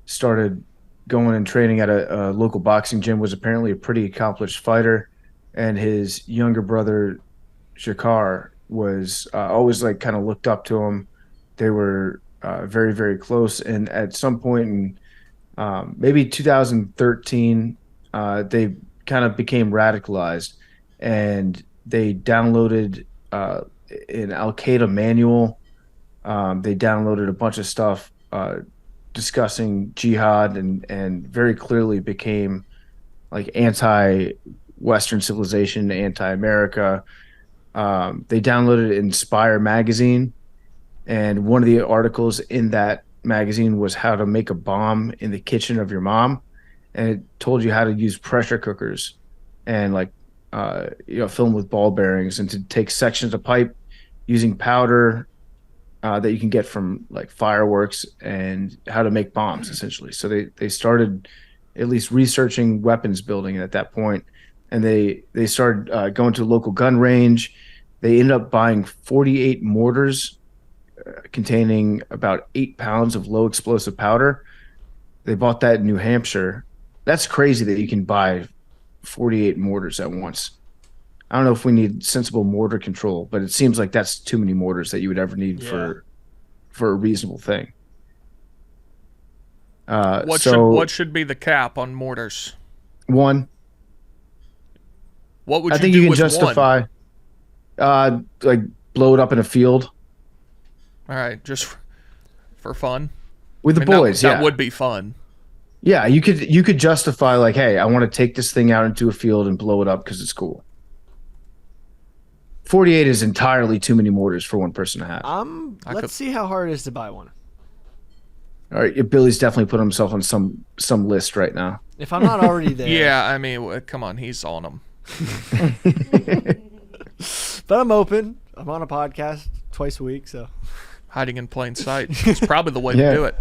started going and training at a local boxing gym, was apparently a pretty accomplished fighter, and his younger brother, Shakar, was always like kind of looked up to him. They were very, very close. And at some point in maybe 2013, they kind of became radicalized, and they downloaded an Al-Qaeda manual. They downloaded a bunch of stuff discussing jihad, and very clearly became like anti-Western civilization, anti-America. They downloaded Inspire magazine, and one of the articles in that magazine was how to make a bomb in the kitchen of your mom, and it told you how to use pressure cookers and filled with ball bearings, and to take sections of pipe using powder that you can get from like fireworks, and how to make bombs essentially. So they started at least researching weapons building at that point, and they started going to a local gun range. They ended up buying 48 mortars containing about 8 pounds of low explosive powder. They bought that in New Hampshire. That's crazy that you can buy 48 mortars at once. I don't know if we need sensible mortar control, but it seems like that's too many mortars that you would ever need for a reasonable thing. What should be the cap on mortars? 1. What would you I think do you can with justify like blow it up in a field. All right, just for fun. With the boys, that would be fun. Yeah, you could justify like, hey, I want to take this thing out into a field and blow it up because it's cool. 48 is entirely too many mortars for one person to have. Let's see how hard it is to buy one. All right, Billy's definitely put himself on some list right now. If I'm not already there. Yeah, I mean, come on, he's on them. But I'm open. I'm on a podcast twice a week, so hiding in plain sight. It's probably the way to do it.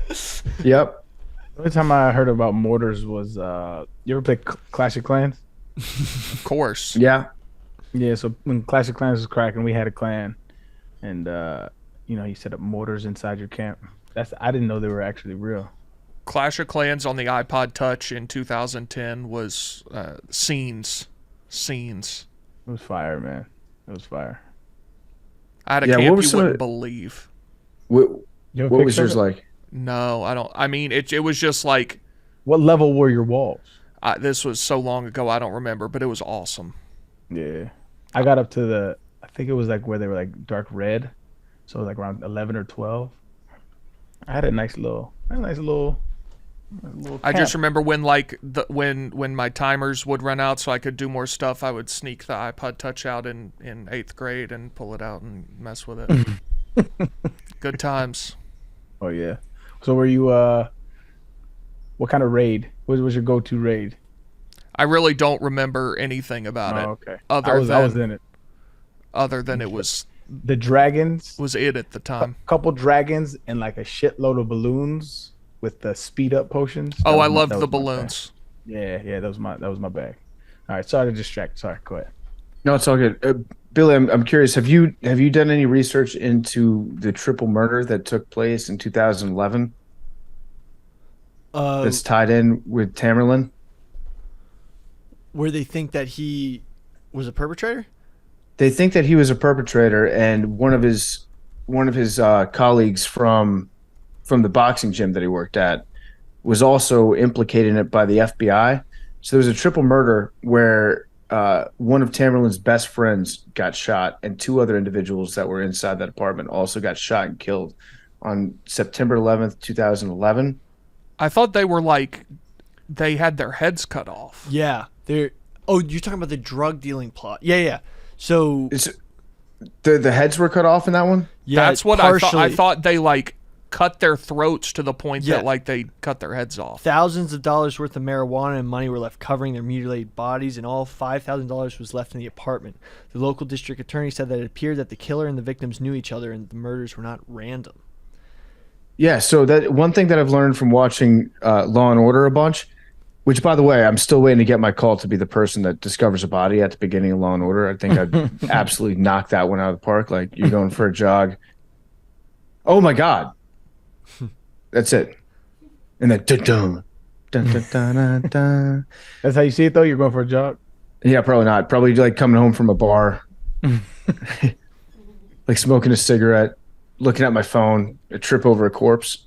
Yep. The only time I heard about mortars was you ever play Clash of Clans? Of course. Yeah. Yeah, so when Clash of Clans was cracking, we had a clan, and you set up mortars inside your camp. I didn't know they were actually real. Clash of Clans on the iPod Touch in 2010 was scenes. It was fire, man. It was fire. I had a camp you wouldn't believe. What was yours like? No, I don't. I mean, it was just like. What level were your walls? This was so long ago, I don't remember, but it was awesome. Yeah, I got up to I think it was like where they were like dark red, so it was like around 11 or 12. I had a nice little I just remember when when my timers would run out, so I could do more stuff. I would sneak the iPod Touch out in 8th grade and pull it out and mess with it. Good times. Oh yeah. So were you what kind of raid? What was your go-to raid? I really don't remember anything about it. Okay. I was in it. Other than it was the dragons. Was it at the time? A couple dragons and like a shitload of balloons with the speed up potions. I loved the balloons. Yeah, that was my bag. All right, sorry to distract. Sorry, go ahead. No, it's all good. Billy, I'm curious. Have you done any research into the triple murder that took place in 2011? That's tied in with Tamerlan. Where they think that he was a perpetrator? They think that he was a perpetrator, and one of his colleagues from the boxing gym that he worked at was also implicated in it by the FBI. So there was a triple murder where one of Tamerlan's best friends got shot, and two other individuals that were inside that apartment also got shot and killed on September 11th, 2011. I thought they were they had their heads cut off. Yeah. You're talking about the drug dealing plot. Yeah. So the heads were cut off in that one? Yeah. That's what I thought they cut their throats to the point that they cut their heads off. Thousands of dollars worth of marijuana and money were left covering their mutilated bodies, and all $5,000 was left in the apartment. The local district attorney said that it appeared that the killer and the victims knew each other and the murders were not random. Yeah, so that one thing that I've learned from watching Law and Order a bunch, which, by the way, I'm still waiting to get my call to be the person that discovers a body at the beginning of Law and Order. I think I'd absolutely knock that one out of the park. Like, you're going for a jog. Oh, my God. That's it. And then dun dun dun dun. That's how you see it, though? You're going for a jog? Yeah, probably not. Probably like coming home from a bar, like smoking a cigarette, looking at my phone, a trip over a corpse.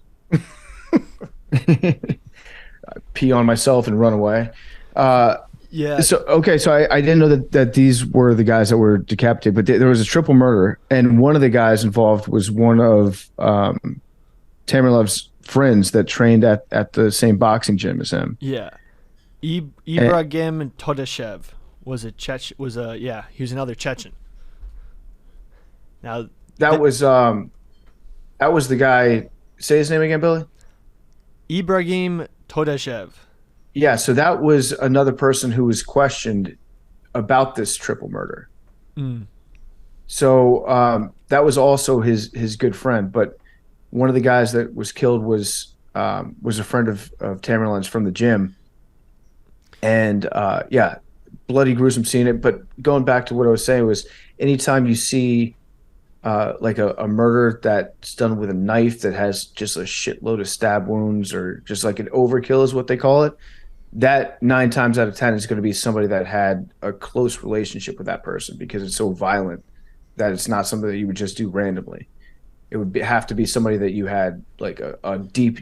Pee on myself and run away. Yeah. So I didn't know that these were the guys that were decapitated, but there was a triple murder, and one of the guys involved was one of Tamerlan's friends that trained at the same boxing gym as him. Yeah. Ibrahim Todashev was he was another Chechen. Now that was the guy. Say his name again, Billy. Ibrahim Todashev. Yeah, so that was another person who was questioned about this triple murder. Mm. So that was also his good friend, but one of the guys that was killed was a friend of Tamerlan's from the gym. And bloody gruesome seeing it. But going back to what I was saying was, anytime you see like a murder that's done with a knife that has just a shitload of stab wounds, or just like an overkill is what they call it, that 9 times out of 10 is going to be somebody that had a close relationship with that person, because it's so violent that it's not something that you would just do randomly. It would have to be somebody that you had like a deep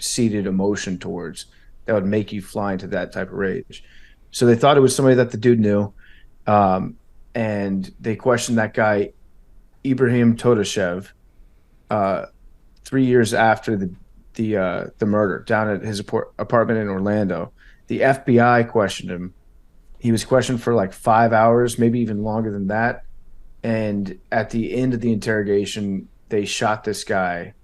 seated emotion towards that would make you fly into that type of rage. So they thought it was somebody that the dude knew, and they questioned that guy Ibrahim Todashev 3 years after the murder down at his apartment in Orlando. The FBI questioned him. He was questioned for like 5 hours, maybe even longer than that. And at the end of the interrogation, they shot this guy.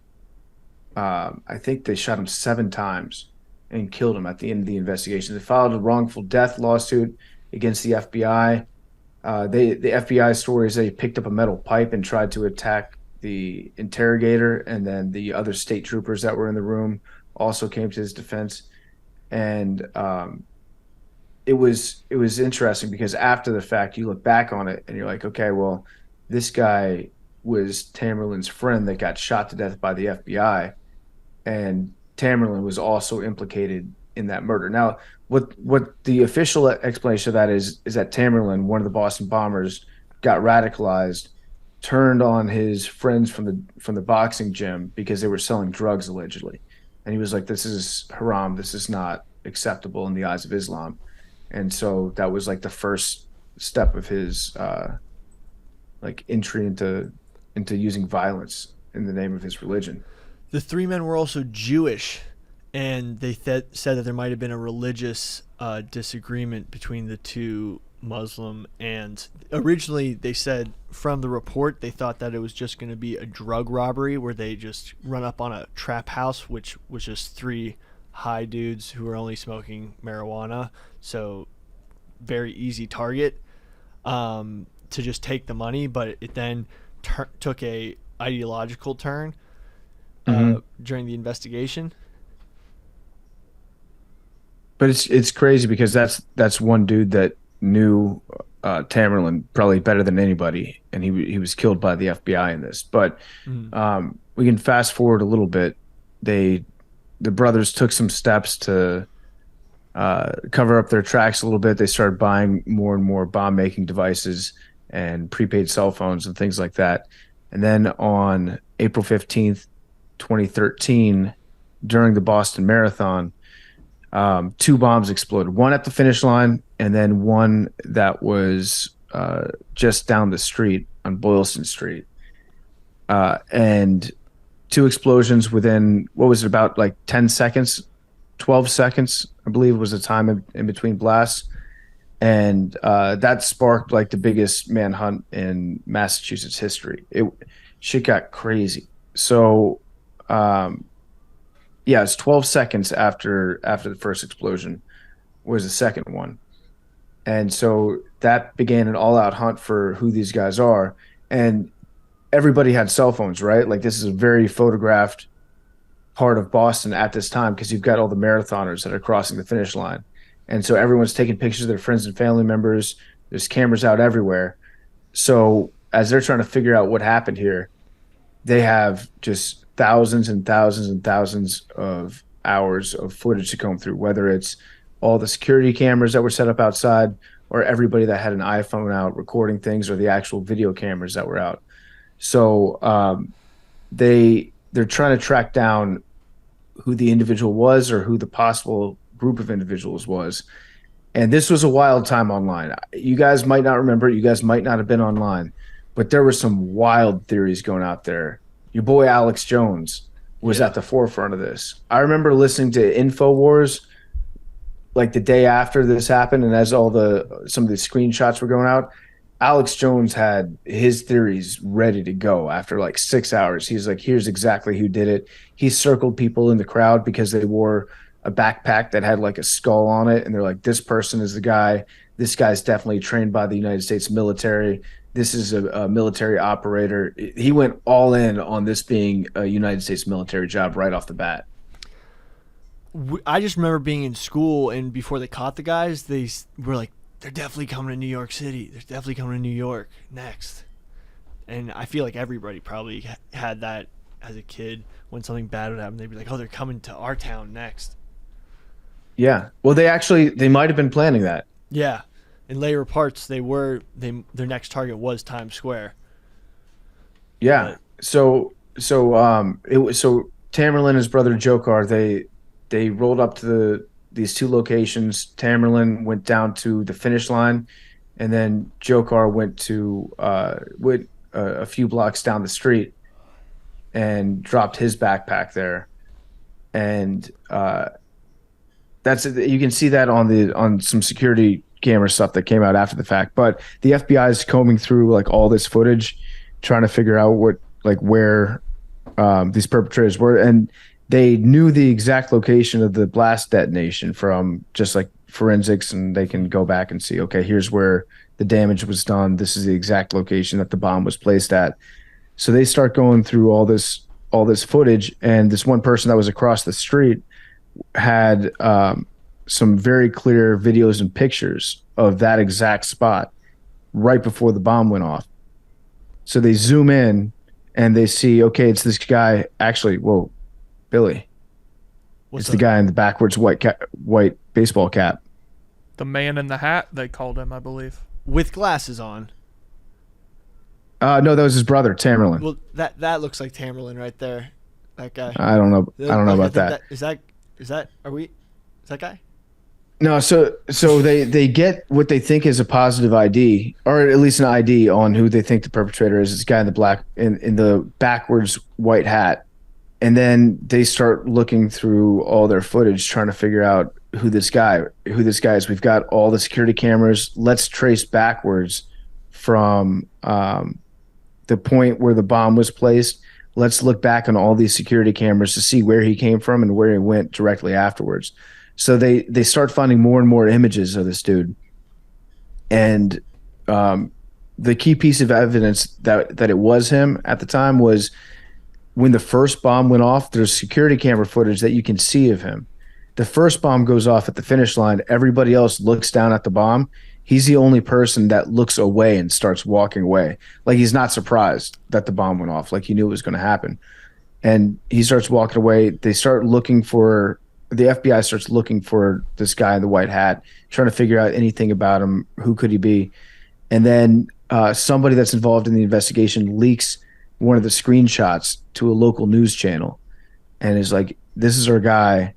I think they shot him 7 times and killed him at the end of the investigation. They filed a wrongful death lawsuit against the FBI. The FBI story is they picked up a metal pipe and tried to attack the interrogator, and then the other state troopers that were in the room also came to his defense. And it was interesting because after the fact, you look back on it and you're like, okay, well, this guy was Tamerlan's friend that got shot to death by the FBI, and Tamerlan was also implicated in that murder. Now, what the official explanation of that is that Tamerlan, one of the Boston bombers, got radicalized, turned on his friends from the boxing gym because they were selling drugs allegedly, and he was like, "This is haram. This is not acceptable in the eyes of Islam," and so that was like the first step of his like entry into using violence in the name of his religion. The three men were also Jewish, and they said that there might have been a religious disagreement between the two Muslim, and originally they said from the report they thought that it was just going to be a drug robbery where they just run up on a trap house, which was just three high dudes who were only smoking marijuana, so very easy target to just take the money. But it then took a ideological turn during the investigation. But it's crazy because that's one dude that knew Tamerlan probably better than anybody, and he was killed by the FBI in this. But we can fast forward a little bit. The brothers took some steps to cover up their tracks a little bit. They started buying more and more bomb-making devices and prepaid cell phones and things like that. And then on April 15th, 2013, during the Boston Marathon, two bombs exploded, one at the finish line and then one that was just down the street on Boylston Street. And two explosions within, what was it, about like 10 seconds, 12 seconds, I believe was the time in between blasts. And that sparked like the biggest manhunt in Massachusetts history. Shit got crazy. So, it's 12 seconds after the first explosion was the second one. And so that began an all-out hunt for who these guys are. And everybody had cell phones, right? Like, this is a very photographed part of Boston at this time because you've got all the marathoners that are crossing the finish line. And so everyone's taking pictures of their friends and family members. There's cameras out everywhere. So as they're trying to figure out what happened here, they have just thousands and thousands and thousands of hours of footage to comb through, whether it's all the security cameras that were set up outside or everybody that had an iPhone out recording things or the actual video cameras that were out. So they're trying to track down who the individual was or who the possible group of individuals was. And this was a wild time online. You guys might not remember, you guys might not have been online, but there were some wild theories going out there. Your boy Alex Jones was at the forefront of this. I remember listening to InfoWars like the day after this happened, and as some of the screenshots were going out, Alex Jones had his theories ready to go after like 6 hours. He's like, here's exactly who did it. He circled people in the crowd because they wore a backpack that had like a skull on it, and they're like, this person is the guy. This guy's definitely trained by the United States military. This is a military operator. He went all in on this being a United States military job right off the bat. I just remember being in school, and before they caught the guys, they were like, they're definitely coming to New York City. They're definitely coming to New York next. And I feel like everybody probably had that as a kid. When something bad would happen, they'd be like, oh, they're coming to our town next. Yeah. Well, they might have been planning that. Yeah. In later reports, their next target was Times Square. Yeah. But, so Tamerlan and his brother Jokar, they rolled up to these two locations. Tamerlan went down to the finish line, and then Jokar went to a few blocks down the street and dropped his backpack there. And you can see that on some security camera stuff that came out after the fact. But the FBI is combing through like all this footage, trying to figure out where these perpetrators were, and they knew the exact location of the blast detonation from just like forensics, and they can go back and see, okay, here's where the damage was done. This is the exact location that the bomb was placed at. So they start going through all all this footage, and this one person that was across the street had some very clear videos and pictures of that exact spot right before the bomb went off. So they zoom in and they see, okay, it's this guy. Actually, whoa, Billy. It's the guy in the backwards white baseball cap. The man in the hat, they called him, I believe. With glasses on. No, that was his brother, Tamerlan. Well, that looks like Tamerlan right there. That guy. I don't know. I don't know about that. Is that guy? No, so they get what they think is a positive ID, or at least an ID on who they think the perpetrator is. This guy in the black in the backwards white hat. And then they start looking through all their footage, trying to figure out who this guy is. We've got all the security cameras. Let's trace backwards from the point where the bomb was placed. Let's look back on all these security cameras to see where he came from and where he went directly afterwards. So they start finding more and more images of this dude. And the key piece of evidence that it was him at the time was when the first bomb went off, there's security camera footage that you can see of him. The first bomb goes off at the finish line. Everybody else looks down at the bomb. He's the only person that looks away and starts walking away. Like he's not surprised that the bomb went off. Like he knew it was going to happen. And he starts walking away. The FBI starts looking for this guy in the white hat, trying to figure out anything about him. Who could he be? And then somebody that's involved in the investigation leaks one of the screenshots to a local news channel and is like, this is our guy.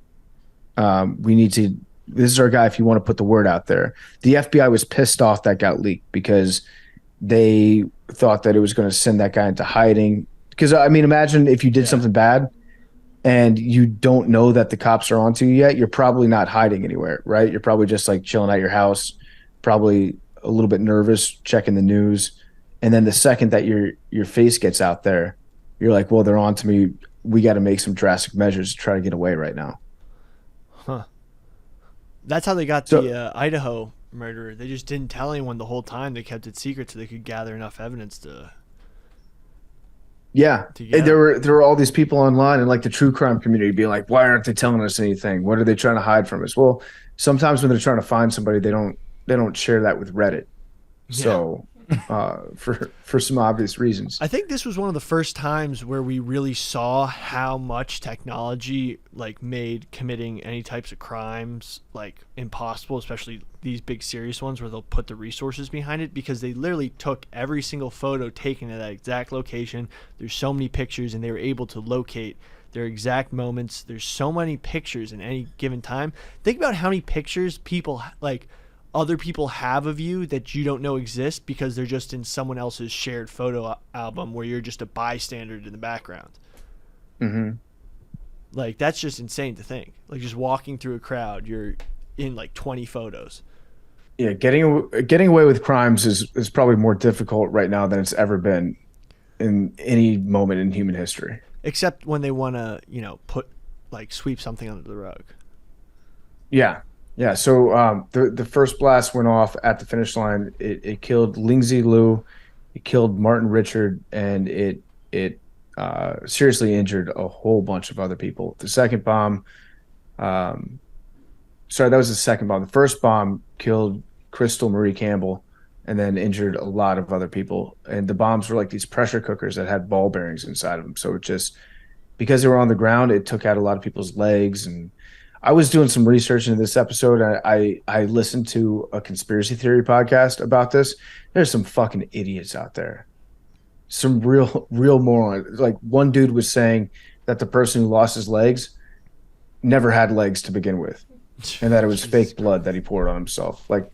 This is our guy if you want to put the word out there. The FBI was pissed off that got leaked because they thought that it was going to send that guy into hiding. Because, I mean, imagine if you did something bad and you don't know that the cops are onto you yet, you're probably not hiding anywhere, right? You're probably just like chilling at your house, probably a little bit nervous, checking the news. And then the second that your face gets out there, you're like, well, they're on to me. We got to make some drastic measures to try to get away right now. Huh. That's how they got the Idaho murderer. They just didn't tell anyone the whole time. They kept it secret so they could gather enough evidence to. Yeah, there were all these people online and like the true crime community being like, why aren't they telling us anything? What are they trying to hide from us? Well, sometimes when they're trying to find somebody, they don't share that with Reddit. Yeah. So for some obvious reasons. I think this was one of the first times where we really saw how much technology like made committing any types of crimes like impossible, especially these big serious ones where they'll put the resources behind it, because they literally took every single photo taken at that exact location. There's so many pictures and they were able to locate their exact moments. There's so many pictures in any given time. Think about how many pictures people like other people have of you that you don't know exist because they're just in someone else's shared photo album where you're just a bystander in the background. Mm-hmm. Like, that's just insane to think. Like, just walking through a crowd, you're in like 20 photos. Yeah, getting away with crimes is probably more difficult right now than it's ever been in any moment in human history. Except when they want to, sweep something under the rug. Yeah. Yeah, so the first blast went off at the finish line. It killed Lingzi Liu, it killed Martin Richard, and it seriously injured a whole bunch of other people. The second bomb, that was the second bomb. The first bomb killed Crystal Marie Campbell and then injured a lot of other people. And the bombs were like these pressure cookers that had ball bearings inside of them. So it just, because they were on the ground, it took out a lot of people's legs. And I was doing some research into this episode. I listened to a conspiracy theory podcast about this. There's some fucking idiots out there. Some real morons. Like one dude was saying that the person who lost his legs never had legs to begin with. And that it was fake blood that he poured on himself. Like,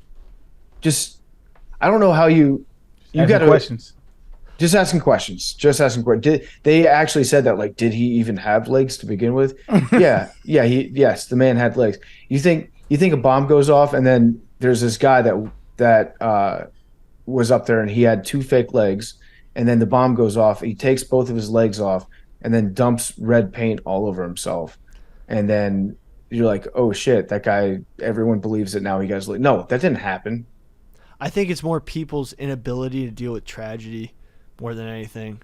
just, I don't know how you got questions. Just asking questions. They actually said that, like, did he even have legs to begin with? Yes, the man had legs. You think a bomb goes off and then there's this guy that was up there and he had two fake legs, and then the bomb goes off. He takes both of his legs off and then dumps red paint all over himself, and then you're like, oh shit, that guy. Everyone believes that now he got his leg. No, that didn't happen. I think it's more people's inability to deal with tragedy more than anything.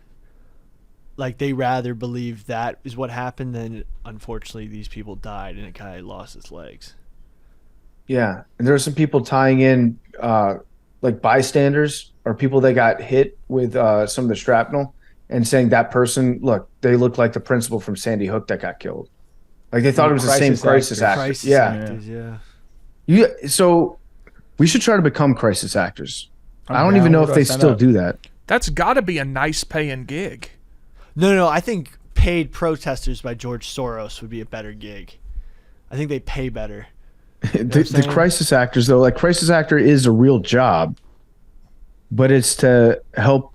like they rather believe that is what happened than unfortunately these people died and a guy lost his legs. Yeah, and there are some people tying in like bystanders or people that got hit with some of the shrapnel and saying that person, look, they look like the principal from Sandy Hook that got killed. Like they thought it was the same crisis actor. Yeah. So we should try to become crisis actors. I don't even know if they still do that. That's got to be a nice paying gig. No. I think paid protesters by George Soros would be a better gig. I think they pay better. The crisis actors, though, like crisis actor is a real job, but it's to help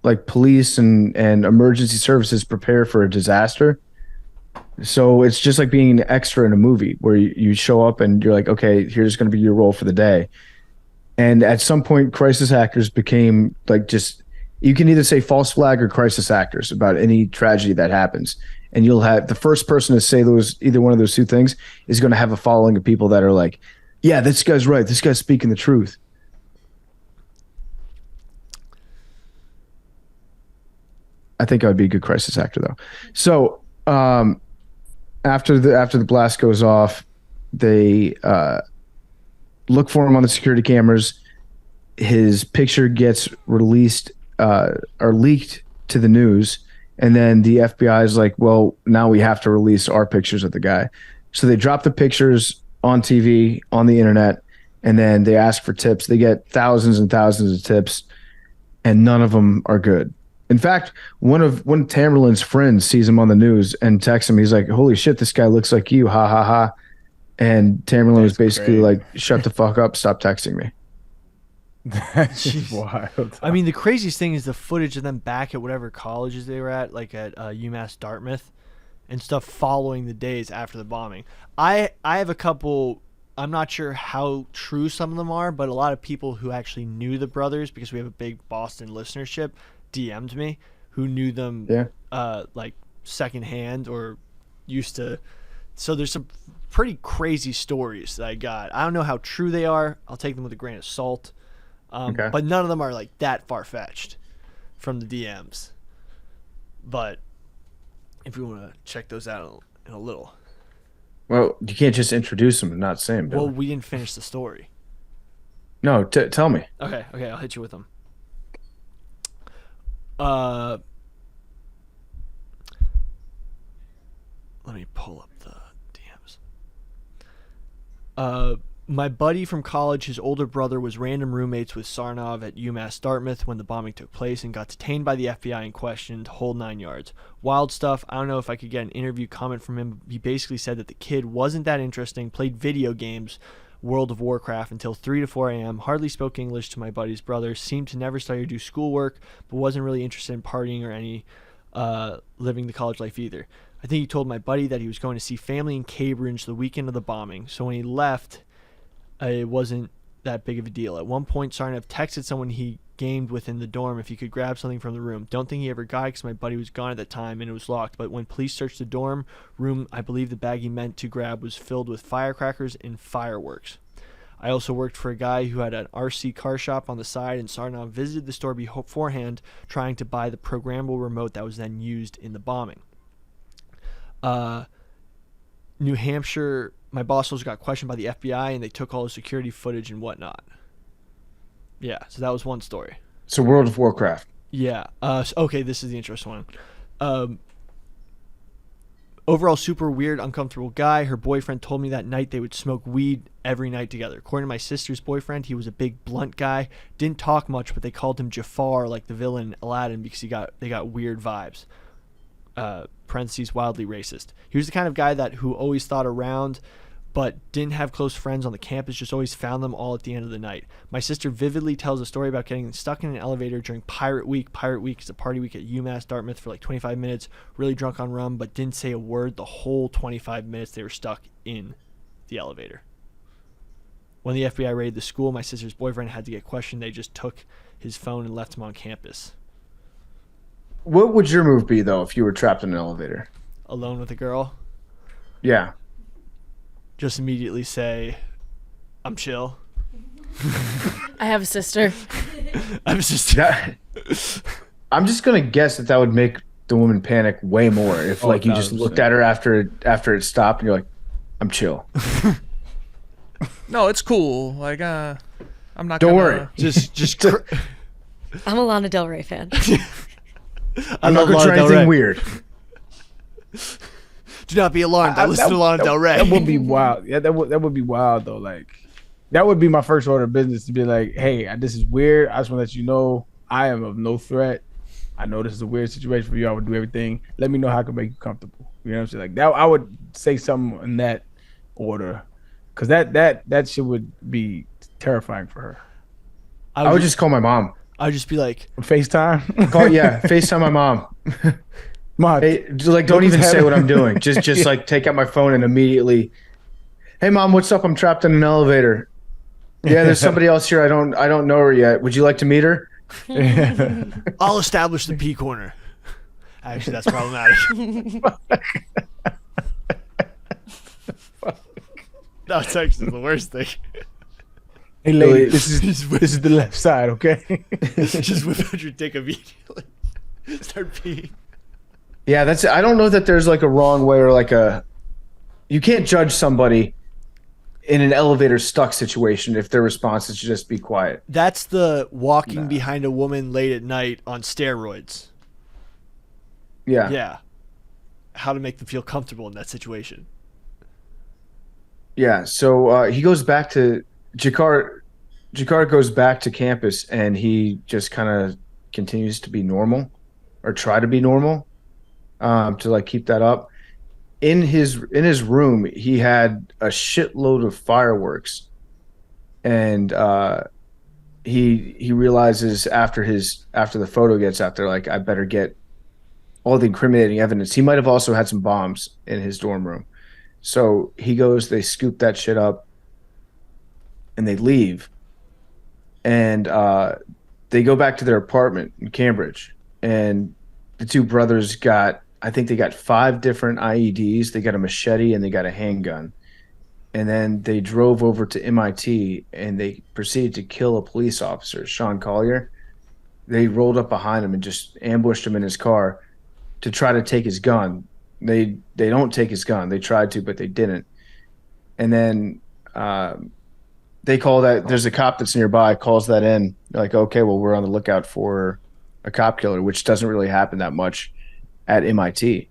like police and emergency services prepare for a disaster. So it's just like being an extra in a movie where you show up and you're like, okay, here's going to be your role for the day. And at some point, crisis actors became like just, you can either say false flag or crisis actors about any tragedy that happens. And you'll have the first person to say either one of those two things is going to have a following of people that are like, yeah, this guy's right. This guy's speaking the truth. I think I would be a good crisis actor though. So after the blast goes off, they look for him on the security cameras. His picture gets released or leaked to the news. And then the FBI is like, well, now we have to release our pictures of the guy. So they drop the pictures on TV, on the internet, and then they ask for tips. They get thousands and thousands of tips, and none of them are good. In fact, one of Tamerlane's friends sees him on the news and texts him. He's like, holy shit, this guy looks like you. Ha, ha, ha. And Tamerlane was basically like, shut the fuck up. Stop texting me. That's just wild. I mean, the craziest thing is the footage of them back at whatever colleges they were at, like at UMass Dartmouth and stuff following the days after the bombing. I have a couple, I'm not sure how true some of them are, but a lot of people who actually knew the brothers, because we have a big Boston listenership, DM'd me who knew them like secondhand or used to. So there's some pretty crazy stories that I got. I don't know how true they are. I'll take them with a grain of salt. But none of them are like that far-fetched from the DMs. But if you want to check those out in a little. Well, you can't just introduce them and not say them. Well, we didn't finish the story. No, tell me. Okay, I'll hit you with them. Let me pull up the DMs. My buddy from college, his older brother, was random roommates with Sarnov at UMass Dartmouth when the bombing took place and got detained by the FBI and questioned, whole 9 yards. Wild stuff. I don't know if I could get an interview comment from him. He basically said that the kid wasn't that interesting, played video games, World of Warcraft, until 3 to 4 a.m., hardly spoke English to my buddy's brother, seemed to never study or do schoolwork, but wasn't really interested in partying or any living the college life either. I think he told my buddy that he was going to see family in Cambridge the weekend of the bombing, so when he left, it wasn't that big of a deal. At one point, Sarnov texted someone he gamed with in the dorm if he could grab something from the room. Don't think he ever got it because my buddy was gone at that time and it was locked. But when police searched the dorm room, I believe the bag he meant to grab was filled with firecrackers and fireworks. I also worked for a guy who had an RC car shop on the side, and Sarnov visited the store beforehand trying to buy the programmable remote that was then used in the bombing. New Hampshire, my boss also got questioned by the FBI and they took all the security footage and whatnot. Yeah, so that was one story. So World of Warcraft. Yeah. Okay, this is the interesting one. Overall, super weird, uncomfortable guy. Her boyfriend told me that night they would smoke weed every night together. According to my sister's boyfriend, he was a big, blunt guy. Didn't talk much, but they called him Jafar, like the villain in Aladdin, because they got weird vibes. Parentheses, wildly racist. He was the kind of guy who always thought around, but didn't have close friends on the campus, just always found them all at the end of the night. My sister vividly tells a story about getting stuck in an elevator during Pirate Week. Pirate Week is a party week at UMass Dartmouth for like 25 minutes, really drunk on rum, but didn't say a word the whole 25 minutes they were stuck in the elevator. When the FBI raided the school, my sister's boyfriend had to get questioned. They just took his phone and left him on campus. What would your move be, though, if you were trapped in an elevator? Alone with a girl? Yeah. Just immediately say, I'm chill. I have a sister. I have a sister. I'm just going to guess that would make the woman panic way more if like you just 1,000%. looked at her after it stopped and you're like, I'm chill. No, it's cool. Like, I'm not. Don't worry. Just. I'm a Lana Del Rey fan. I'm not going to try anything weird. Do not be alarmed. I listen to Lana Del Rey. That would be wild. Yeah, that would be wild though. Like, that would be my first order of business to be like, hey, this is weird. I just want to let you know I am of no threat. I know this is a weird situation for you. I would do everything. Let me know how I can make you comfortable. You know what I'm saying? Like that, I would say something in that order, because that shit would be terrifying for her. I would just call my mom. I would just be like, FaceTime. FaceTime my mom. Mom, hey, like don't even say what I'm doing. Just like take out my phone and immediately, hey mom, what's up? I'm trapped in an elevator. Yeah, there's somebody else here. I don't know her yet. Would you like to meet her? I'll establish the P corner. Actually, that's problematic. That's actually the worst thing. Hey lady, this is the left side, okay? Just whip out your dick immediately. Start peeing. Yeah, I don't know that there's like a wrong way or like you can't judge somebody in an elevator stuck situation if their response is to just be quiet. That's the walking behind a woman late at night on steroids. Yeah. Yeah. How to make them feel comfortable in that situation. Yeah. So he goes back to Jakar goes back to campus and he just kind of continues to be normal or try to be normal to like keep that up. In his room, he had a shitload of fireworks, and he realizes after the photo gets out there, like I better get all the incriminating evidence. He might have also had some bombs in his dorm room, so he goes. They scoop that shit up, and they leave, and they go back to their apartment in Cambridge, and the two brothers I think they got 5 different IEDs. They got a machete and they got a handgun. And then they drove over to MIT and they proceeded to kill a police officer, Sean Collier. They rolled up behind him and just ambushed him in his car to try to take his gun. They don't take his gun. They tried to, but they didn't. And then they call that. There's a cop that's nearby, calls that in. They're like, okay, well, we're on the lookout for a cop killer, which doesn't really happen that much at MIT.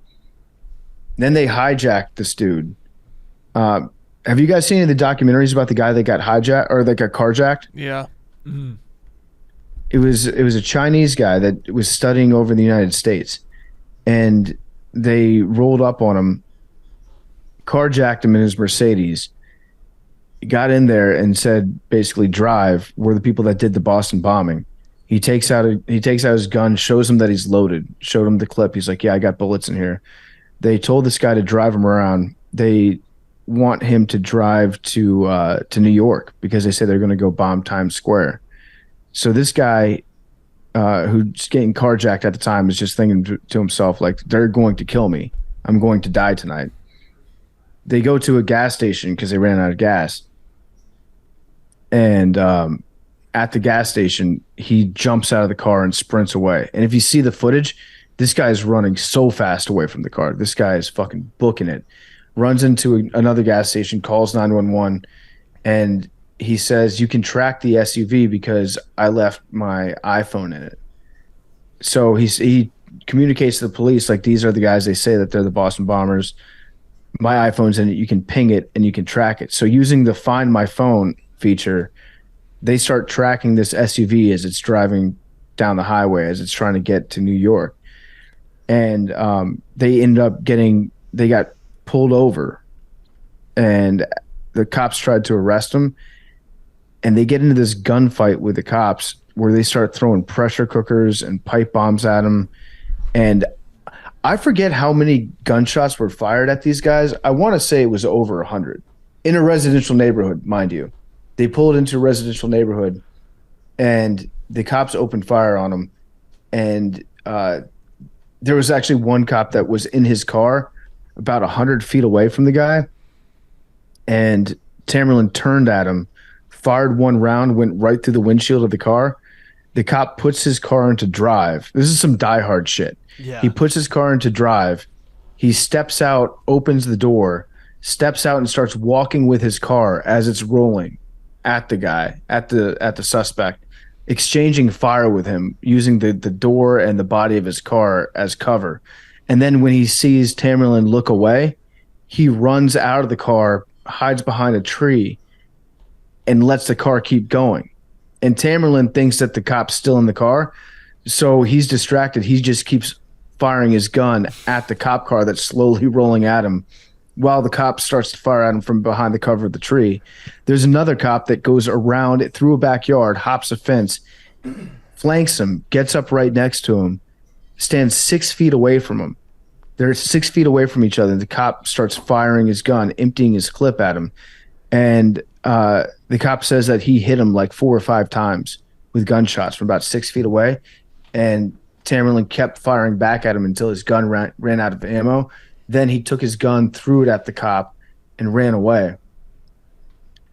Then they hijacked this dude. Have you guys seen any of the documentaries about the guy that got hijacked or that got carjacked? Yeah. Mm-hmm. It was a Chinese guy that was studying over in the United States, and they rolled up on him, carjacked him in his Mercedes, got in there and said, basically, drive. We're the people that did the Boston bombing. He takes out his gun, shows him that he's loaded, showed him the clip. He's like, yeah, I got bullets in here. They told this guy to drive him around. They want him to drive to New York because they say they're going to go bomb Times Square. So this guy who's getting carjacked at the time is just thinking to himself, like, they're going to kill me. I'm going to die tonight. They go to a gas station because they ran out of gas. And at the gas station, he jumps out of the car and sprints away. And if you see the footage, this guy is running so fast away from the car. This guy is fucking booking it. Runs into another gas station, calls 911, and he says, you can track the SUV because I left my iPhone in it. So he communicates to the police, like, these are the guys. They say that they're the Boston bombers. My iPhone's in it. You can ping it and you can track it. So using the Find My Phone feature, they start tracking this SUV as it's driving down the highway, as it's trying to get to New York. And they got pulled over, and the cops tried to arrest them. And they get into this gunfight with the cops where they start throwing pressure cookers and pipe bombs at them. And I forget how many gunshots were fired at these guys. I want to say it was over 100 in a residential neighborhood, mind you. They pulled into a residential neighborhood, and the cops opened fire on them. And there was actually one cop that was in his car about 100 feet away from the guy. And Tamerlan turned at him, fired one round, went right through the windshield of the car. The cop puts his car into drive. This is some diehard shit. Yeah. He puts his car into drive. He steps out, opens the door, steps out, and starts walking with his car as it's rolling at the guy, at the suspect, exchanging fire with him, using the door and the body of his car as cover. And then when he sees Tamerlan look away, he runs out of the car, hides behind a tree, and lets the car keep going. And Tamerlan thinks that the cop's still in the car, so he's distracted. He just keeps firing his gun at the cop car that's slowly rolling at him while the cop starts to fire at him from behind the cover of the tree. There's another cop that goes around it through a backyard, hops a fence, flanks him, gets up right next to him, stands 6 feet away from him. They're 6 feet away from each other. The cop starts firing his gun, emptying his clip at him. And the cop says that he hit him like 4 or 5 times with gunshots from about 6 feet away. And Tamerlan kept firing back at him until his gun ran out of ammo. Then he took his gun, threw it at the cop, and ran away.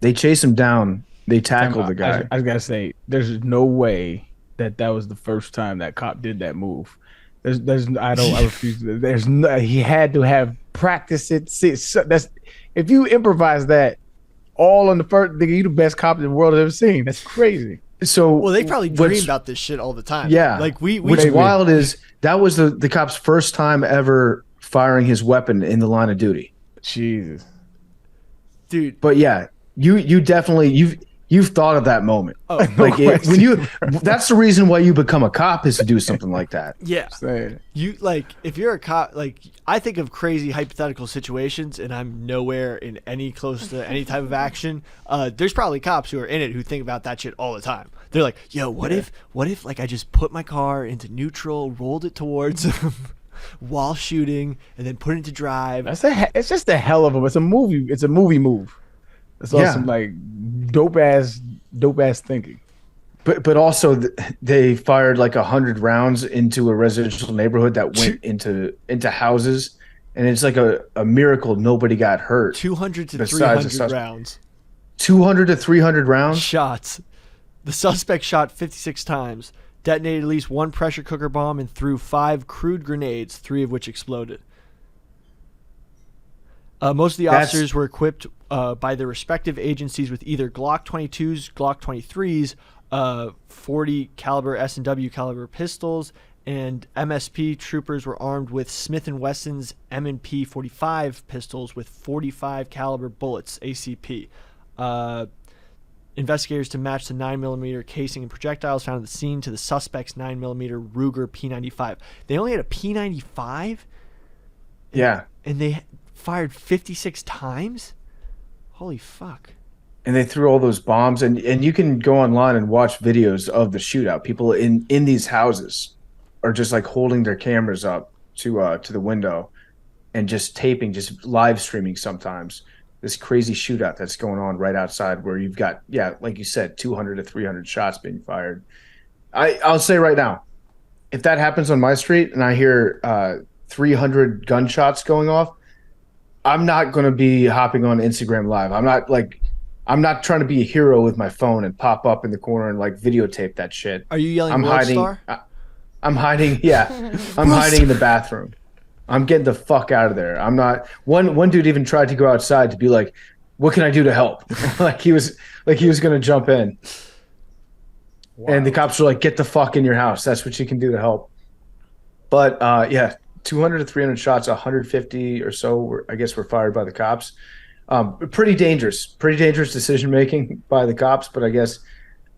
They chase him down. They tackle the guy. I got to say, there's no way that was the first time that cop did that move. I refuse. He had to have practiced it. That's if you improvise that all on the first, you the best cop the world has ever seen. That's crazy. So they probably dream about this shit all the time. Yeah, like what's wild is that was the cop's first time ever firing his weapon in the line of duty. Jesus, dude. But yeah, you definitely you've thought of that moment. Oh, like that's the reason why you become a cop is to do something like that. Yeah, you like if you're a cop, like I think of crazy hypothetical situations, and I'm nowhere in any close to any type of action. There's probably cops who are in it who think about that shit all the time. They're like, yo, what if like I just put my car into neutral, rolled it towards him while shooting, and then put it into drive. It's just a hell of a. It's a movie. It's a movie move. It's awesome, like dope ass thinking. But also they fired like 100 rounds into a residential neighborhood that went into houses, and it's like a miracle nobody got hurt. 200 to 300 rounds. 200 to 300 rounds? Shots. The suspect shot 56 times, detonated at least 1 pressure cooker bomb, and threw 5 crude grenades, 3 of which exploded. Most of the officers were equipped by their respective agencies with either Glock 22s, Glock 23s, 40 caliber S&W caliber pistols, and MSP troopers were armed with Smith & Wesson's M&P 45 pistols with 45 caliber bullets, ACP. Investigators to match the 9mm casing and projectiles found at the scene to the suspect's 9mm Ruger P95. They only had a P95? Yeah. And they fired 56 times? Holy fuck. And they threw all those bombs, and you can go online and watch videos of the shootout. People in these houses are just like holding their cameras up to the window and just taping, just live streaming sometimes this crazy shootout that's going on right outside where you've got, like you said, 200 to 300 shots being fired. I'll say right now, if that happens on my street and I hear 300 gunshots going off, I'm not going to be hopping on Instagram Live. I'm not trying to be a hero with my phone and pop up in the corner and like videotape that shit. Are you yelling I'm World hiding, Star? I'm hiding. Yeah, I'm hiding in the bathroom. I'm getting the fuck out of there. I'm not. One dude even tried to go outside to be like, "What can I do to help?" like he was going to jump in. Wow. And the cops were like, "Get the fuck in your house. That's what you can do to help." But 200 to 300 shots, 150 or so were fired by the cops. Pretty dangerous decision making by the cops. But I guess,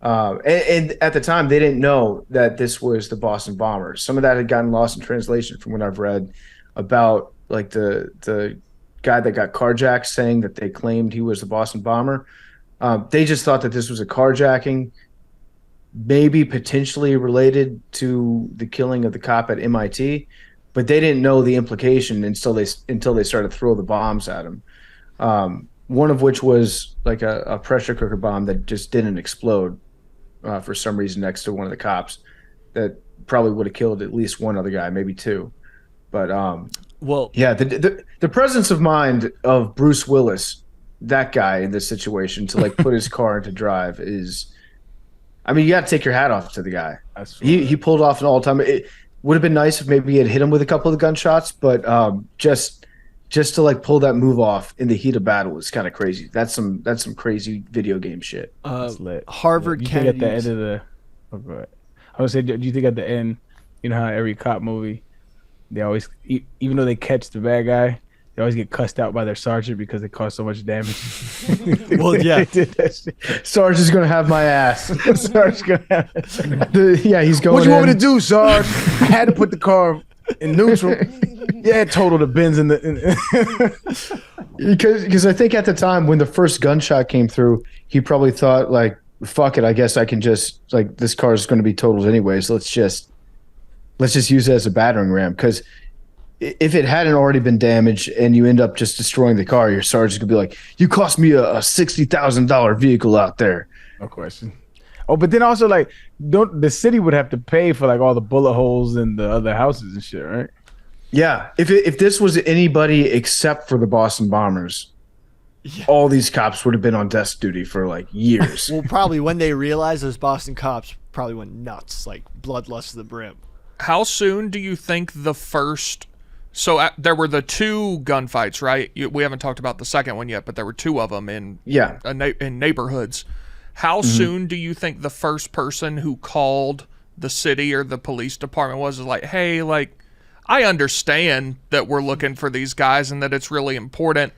and at the time they didn't know that this was the Boston Bombers. Some of that had gotten lost in translation from what I've read about, like the guy that got carjacked saying that they claimed he was the Boston Bomber. They just thought that this was a carjacking, maybe potentially related to the killing of the cop at MIT. But they didn't know the implication until they started to throw the bombs at him. One of which was like a pressure cooker bomb that just didn't explode for some reason next to one of the cops. That probably would have killed at least one other guy, maybe 2. But the presence of mind of Bruce Willis, that guy in this situation, to like put his car into drive is, I mean, you got to take your hat off to the guy. He pulled off an all-time. It would have been nice if maybe he had hit him with a couple of gunshots, but just to like pull that move off in the heat of battle is kind of crazy. That's some crazy video game shit. Harvard Kennedy. At the end of the, I would say, do you think at the end, you know how every cop movie, they always, even though they catch the bad guy, they always get cussed out by their sergeant because they cause so much damage. Well, yeah. Sarge is gonna have my ass. Sarge's gonna have he's going. What you want me to do, Sarge? I had to put the car in neutral. Yeah, total the bins in the. Because I think at the time when the first gunshot came through, he probably thought like, "Fuck it, I guess I can just like this car is going to be totaled anyways. Let's just use it as a battering ram." Because if it hadn't already been damaged and you end up just destroying the car, your sergeant's gonna be like, "You cost me a $60,000 vehicle out there." No question. Oh, but then also like, the city would have to pay for like all the bullet holes in the other houses and shit, right? Yeah. If this was anybody except for the Boston Bombers, all these cops would have been on desk duty for like years. Well, probably when they realized those Boston cops probably went nuts, like bloodlust to the brim. How soon do you think the first? So there were the 2 gunfights, right? We haven't talked about the second one yet, but there were 2 of them in neighborhoods. How soon do you think the first person who called the city or the police department was like, "Hey, like, I understand that we're looking for these guys and that it's really important,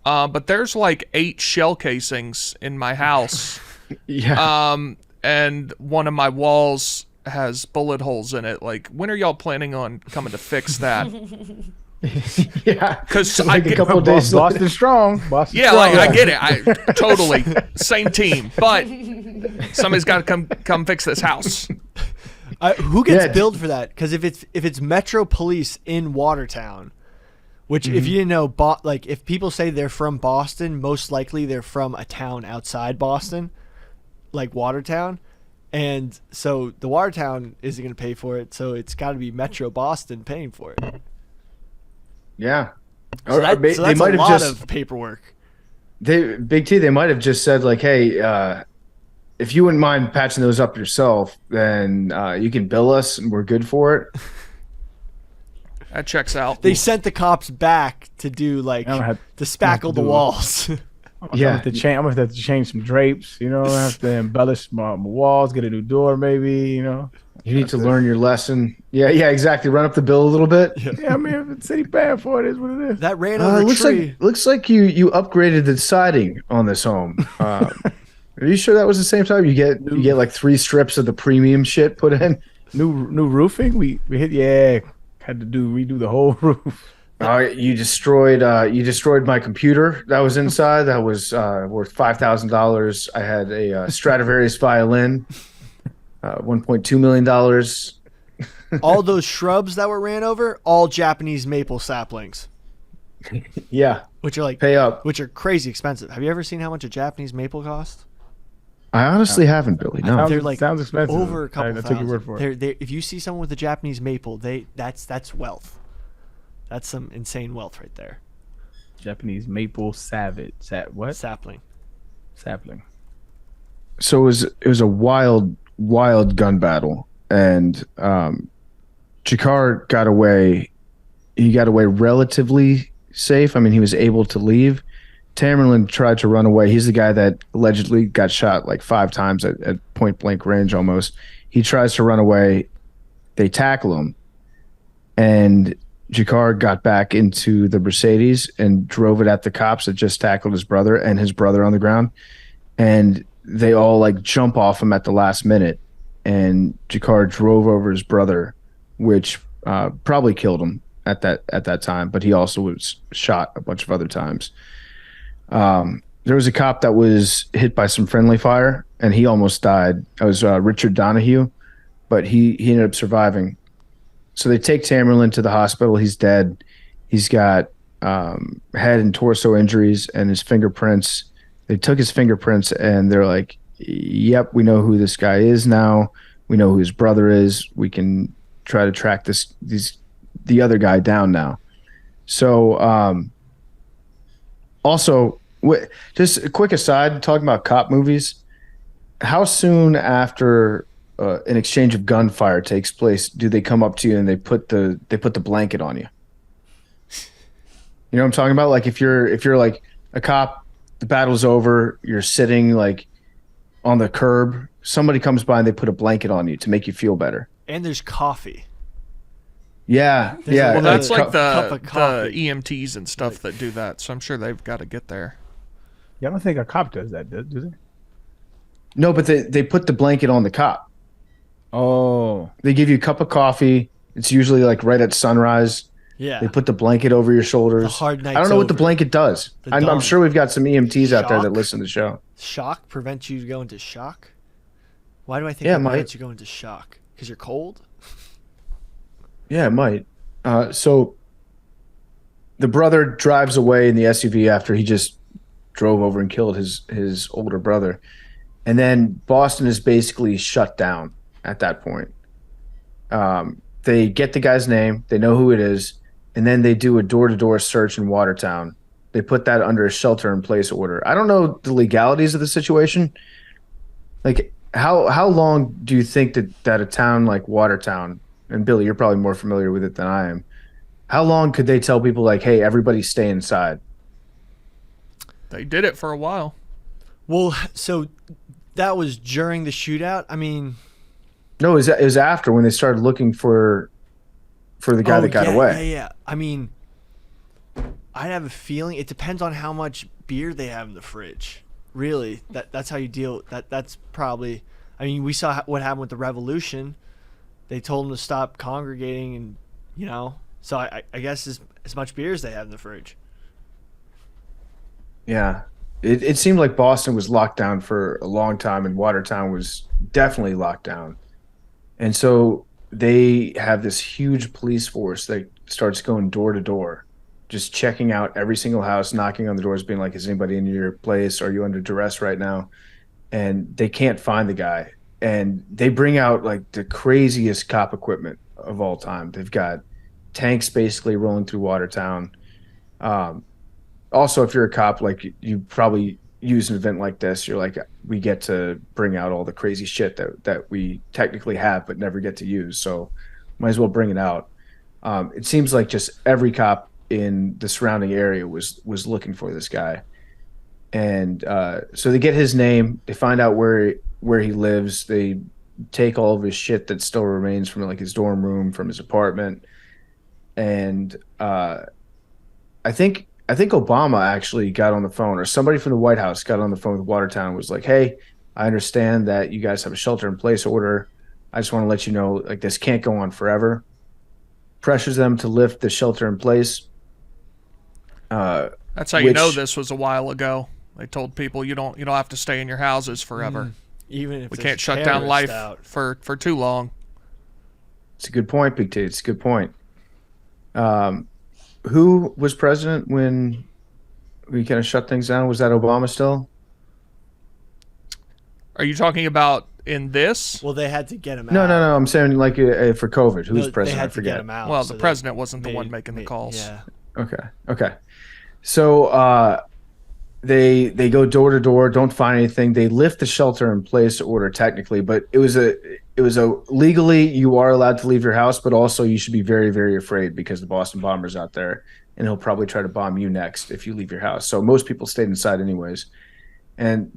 but there's like 8 shell casings in my house, and one of my walls has bullet holes in it. Like, when are y'all planning on coming to fix that?" Yeah, because like a couple of days. Boston strong. Boston yeah, strong. like I get it. I totally same team, but somebody's got to come fix this house. Who gets billed for that? Because if it's Metro Police in Watertown, which if you didn't know, like if people say they're from Boston, most likely they're from a town outside Boston, like Watertown. And so the Watertown isn't going to pay for it, so it's got to be Metro Boston paying for it. Yeah. So that's a lot of paperwork. Big T, they might have just said like, "Hey, if you wouldn't mind patching those up yourself, then you can bill us and we're good for it." That checks out. They sent the cops back to do like to spackle the walls. I'm gonna have to change some drapes, you know. I have to embellish my walls, get a new door, maybe, you know. You need to learn your lesson. Yeah, exactly. Run up the bill a little bit. Yeah, I mean, if the city paying for it, is what it is. That ran over a tree. Looks like you upgraded the siding on this home. Are you sure that was the same time? You get like 3 strips of the premium shit put in. New roofing. We had to redo the whole roof. You destroyed my computer that was inside. That was worth $5,000. I had a Stradivarius violin, $1.2 million. All those shrubs that were ran over, all Japanese maple saplings. Yeah, which are like pay up, which are crazy expensive. Have you ever seen how much a Japanese maple costs? I honestly haven't, Billy. No, they're like sounds expensive. Over a couple thousand. Take your word for it. If you see someone with a Japanese maple, that's wealth. That's some insane wealth right there. Japanese maple sapling. So it was a wild gun battle, and Jakar got away. He got away relatively safe. I mean, he was able to leave. Tamerlan tried to run away. He's the guy that allegedly got shot like 5 times at point blank range almost. He tries to run away. They tackle him, and Jakar got back into the Mercedes and drove it at the cops that just tackled his brother and his brother on the ground. And they all like jump off him at the last minute. And Jakar drove over his brother, which probably killed him at that time. But he also was shot a bunch of other times. There was a cop that was hit by some friendly fire and he almost died. That was Richard Donahue, but he ended up surviving. So they take Tamerlan to the hospital. He's dead. He's got head and torso injuries and his fingerprints. They took his fingerprints and they're like, "Yep, we know who this guy is now. We know who his brother is. We can try to track the other guy down now." So also, just a quick aside, talking about cop movies. how soon after an exchange of gunfire takes place do they come up to you and they put the blanket on you? You know what I'm talking about? Like if you're like a cop, the battle's over, you're sitting like on the curb, somebody comes by and they put a blanket on you to make you feel better. And there's coffee. Yeah, yeah. Well, that's like the EMTs and stuff that do that. So I'm sure they've got to get there. Yeah, I don't think a cop does that, do they? No, but they put the blanket on the cop. Oh. They give you a cup of coffee. It's usually like right at sunrise. Yeah. They put the blanket over your shoulders. The hard night's I don't know what the over. blanket does. I'm sure we've got some EMTs out there that listen to the show. Shock prevents you going into shock? Why do I think it prevents you going into shock? Because you're cold? Yeah, it might. So the brother drives away in the SUV after he just drove over and killed his older brother. And then Boston is basically shut down at that point. They get the guy's name. They know who it is. And then they do a door-to-door search in Watertown. They put that under a shelter-in-place order. I don't know the legalities of the situation. Like, how long do you think that a town like Watertown, and Billy, you're probably more familiar with it than I am, how long could they tell people, like, hey, everybody stay inside? They did it for a while. Well, so that was during the shootout? I mean... No, it was after, when they started looking for the guy that got away. Yeah. I mean, I'd have a feeling it depends on how much beer they have in the fridge. Really, that's how you deal. That's probably. I mean, we saw what happened with the revolution. They told them to stop congregating, and So I guess as much beer as they have in the fridge. Yeah, it seemed like Boston was locked down for a long time, and Watertown was definitely locked down, and so they have this huge police force that starts going door to door, just checking out every single house, knocking on the doors, being like, is anybody in your place? Are you under duress right now? And they can't find the guy. And they bring out like the craziest cop equipment of all time. They've got tanks basically rolling through Watertown. Also, if you're a cop, like you probably use an event like this, you're like, we get to bring out all the crazy shit that we technically have but never get to use, so might as well bring it out. It seems like just every cop in the surrounding area was looking for this guy, and so they get his name, they find out where he lives, they take all of his shit that still remains from like his dorm room, from his apartment, and I think Obama actually got on the phone, or somebody from the White House got on the phone with Watertown and was like, hey, I understand that you guys have a shelter-in-place order. I just want to let you know, like, this can't go on forever. Pressures them to lift the shelter-in-place. That's how you know this was a while ago. They told people you don't have to stay in your houses forever. Even if we can't shut down life for too long. It's a good point, Big T. It's a good point. Who was president when we kind of shut things down? Was that Obama still? Are you talking about in this? Well, they had to get him out. No. I'm saying like for COVID. Who's president? They had to get him out. Well, the president wasn't the one making the calls. Yeah. Okay. So they go door to door, don't find anything. They lift the shelter-in-place order technically, but it was a legally you are allowed to leave your house, but also you should be very, very afraid because the Boston bomber's out there and he'll probably try to bomb you next if you leave your house. So most people stayed inside anyways. And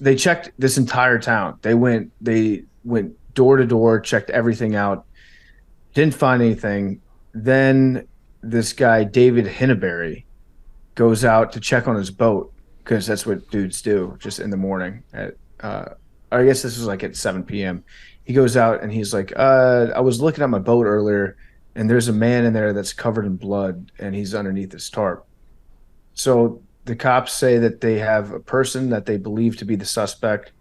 they checked this entire town. They went door to door, checked everything out, didn't find anything. Then this guy, David Hinneberry, goes out to check on his boat, because that's what dudes do just in the morning at I guess this was like at 7 p.m. He goes out and he's like, I was looking at my boat earlier and there's a man in there that's covered in blood and he's underneath this tarp. So the cops say that they have a person that they believe to be the suspect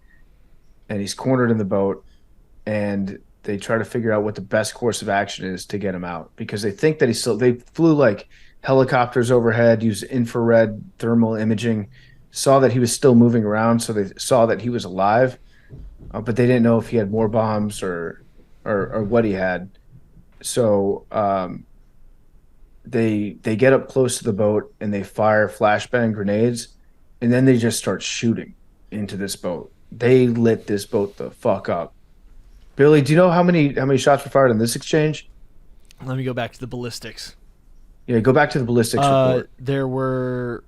and he's cornered in the boat, and they try to figure out what the best course of action is to get him out, because they think that they flew like helicopters overhead, used infrared thermal imaging, saw that he was still moving around, so they saw that he was alive, but they didn't know if he had more bombs or what he had. So they get up close to the boat and they fire flashbang grenades, and then they just start shooting into this boat. they lit this boat the fuck up. Billy, do you know how many shots were fired in this exchange? Let me go back to the ballistics. Yeah, go back to the ballistics report. There were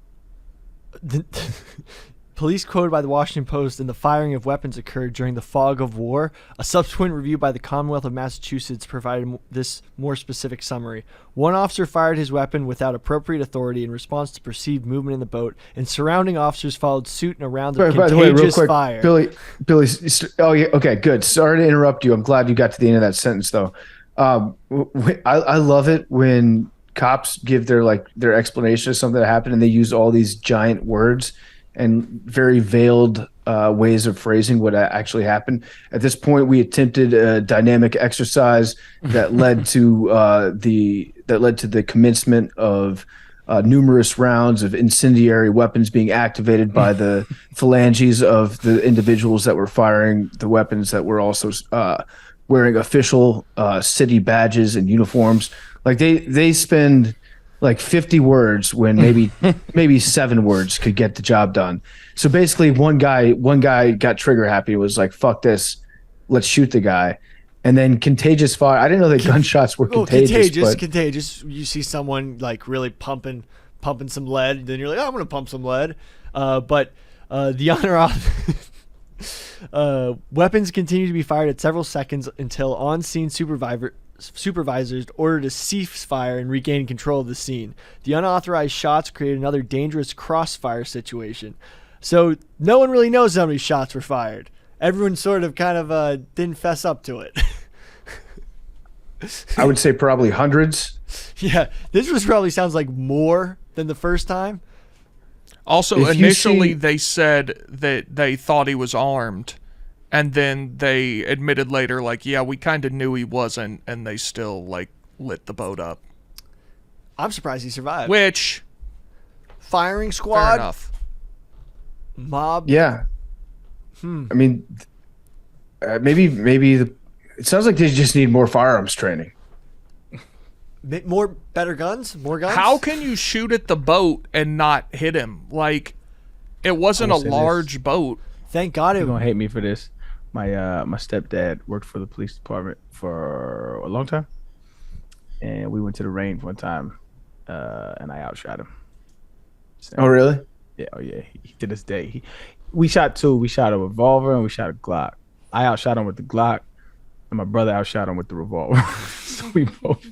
police quoted by the Washington Post, and the firing of weapons occurred during the fog of war. A subsequent review by the Commonwealth of Massachusetts provided this more specific summary. One officer fired his weapon without appropriate authority in response to perceived movement in the boat, and surrounding officers followed suit in a round of contagious fire. Billy, oh yeah, okay, good. Sorry to interrupt you. I'm glad you got to the end of that sentence, though. I love it when cops give their explanation of something that happened, and they use all these giant words and very veiled ways of phrasing what actually happened. At this point, we attempted a dynamic exercise that led to the commencement of numerous rounds of incendiary weapons being activated by the phalanges of the individuals that were firing the weapons, that were also wearing official city badges and uniforms. Like they spend like 50 words when maybe 7 words could get the job done. So basically one guy got trigger happy, was like, fuck this, let's shoot the guy. And then contagious fire. I didn't know that gunshots were contagious. Contagious. You see someone like really pumping some lead, then you're like, oh, I'm gonna pump some lead. But the honor weapons continue to be fired at several seconds until on-scene supervisors ordered to cease fire and regain control of the scene. The unauthorized shots created another dangerous crossfire situation. So no one really knows how many shots were fired. Everyone sort of kind of didn't fess up to it. I would say probably hundreds. Yeah, this was probably sounds like more than the first time. Also, initially they said that they thought he was armed, and then they admitted later, like, yeah, we kind of knew he wasn't, and they still, like, lit the boat up. I'm surprised he survived. Which, firing squad, fair enough. Mob. Yeah. I mean, maybe it sounds like they just need more firearms training. Better guns? More guns? How can you shoot at the boat and not hit him? Like, it wasn't a large boat. Thank God You're going to hate me for this. My stepdad worked for the police department for a long time. And we went to the range one time, and I outshot him. So, oh, really? Yeah, He to this day. We shot 2. We shot a revolver and we shot a Glock. I outshot him with the Glock, and my brother outshot him with the revolver. So we both.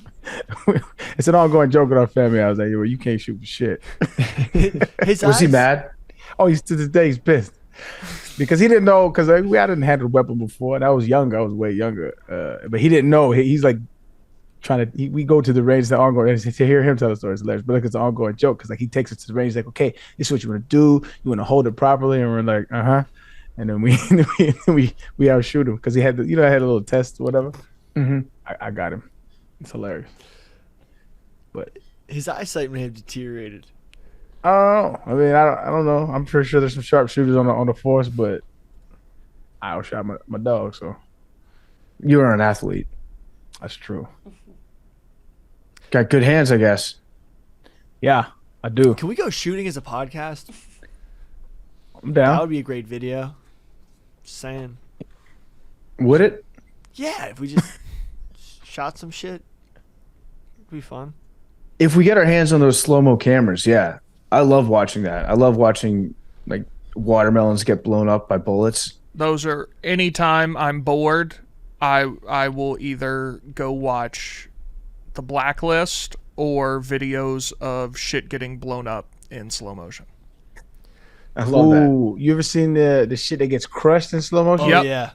It's an ongoing joke in our family. I was like, yo, you can't shoot for shit. Was he mad? Oh, to this day he's pissed. Because he didn't know, because I didn't have a weapon before, and I was younger. I was way younger. But he didn't know. He's like trying to. We go to the range. The ongoing. And to hear him tell the story is hilarious. But like, it's an ongoing joke, because like he takes us to the range. He's like, okay, this is what you want to do. You want to hold it properly, and we're like, And then we outshoot him because he had I had a little test or whatever. Mm-hmm. I got him. It's hilarious. But his eyesight may have deteriorated. Oh, I mean, I don't know. I'm pretty sure there's some sharpshooters on the force, but I outshot my dog. So you are an athlete. That's true. Got good hands, I guess. Yeah, I do. Can we go shooting as a podcast? I'm down. That would be a great video. Just saying. Would it? Yeah, if we just shot some shit, it'd be fun. If we get our hands on those slow-mo cameras, yeah. I love watching that. I love watching like watermelons get blown up by bullets. Those are, anytime I'm bored, I will either go watch The Blacklist or videos of shit getting blown up in slow motion. I love that. You ever seen the shit that gets crushed in slow motion? Oh, yeah.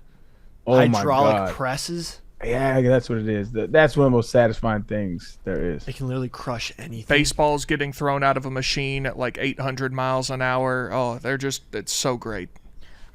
Oh, hydraulic my God. presses. Yeah, that's what it is. That's one of the most satisfying things there is. It can literally crush anything. Baseballs getting thrown out of a machine at like 800 miles an hour. Oh, it's so great.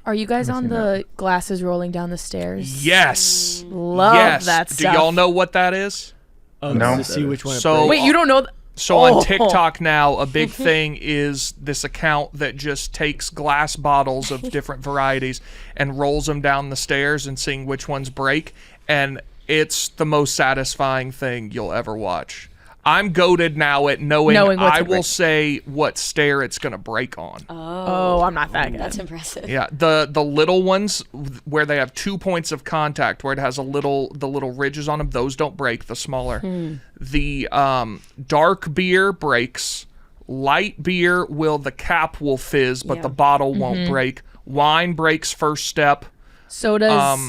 Are you guys on the glasses rolling down the stairs? Yes. Love that stuff. Do y'all know what that is? Oh, no. To see which one it So, breaks. Wait, you don't know? So on TikTok now, a big thing is this account that just takes glass bottles of different varieties and rolls them down the stairs and seeing which ones break. And it's the most satisfying thing you'll ever watch. I'm goated now at knowing I will break. say what stair it's going to break on. Oh, I'm not that good. That's impressive. Yeah, the little ones where they have 2 points of contact, where it has the little ridges on them, those don't break. The smaller, the dark beer breaks. Light beer the cap will fizz, but the bottle won't break. Wine breaks first step. So does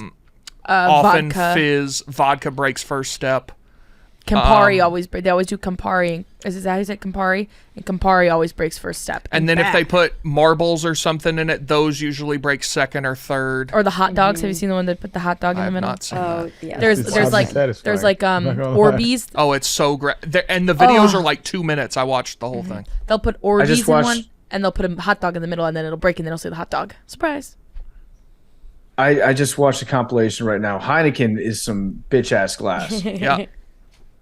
often vodka. fizz. Vodka breaks first step. Campari always break. They always do Campari. Is that how you say Campari? And Campari always breaks first step. And then if they put marbles or something in it, those usually break second or third. Or the hot dogs. Have you seen the one that put the hot dog in the middle? Not seen that. Yeah. There's like Orbeez. Oh, it's so great. And the videos are like 2 minutes. I watched the whole thing. They'll put Orbeez in one, and they'll put a hot dog in the middle, and then it'll break, and then it'll say the hot dog. Surprise. I just watched a compilation right now. Heineken is some bitch ass glass. Yeah.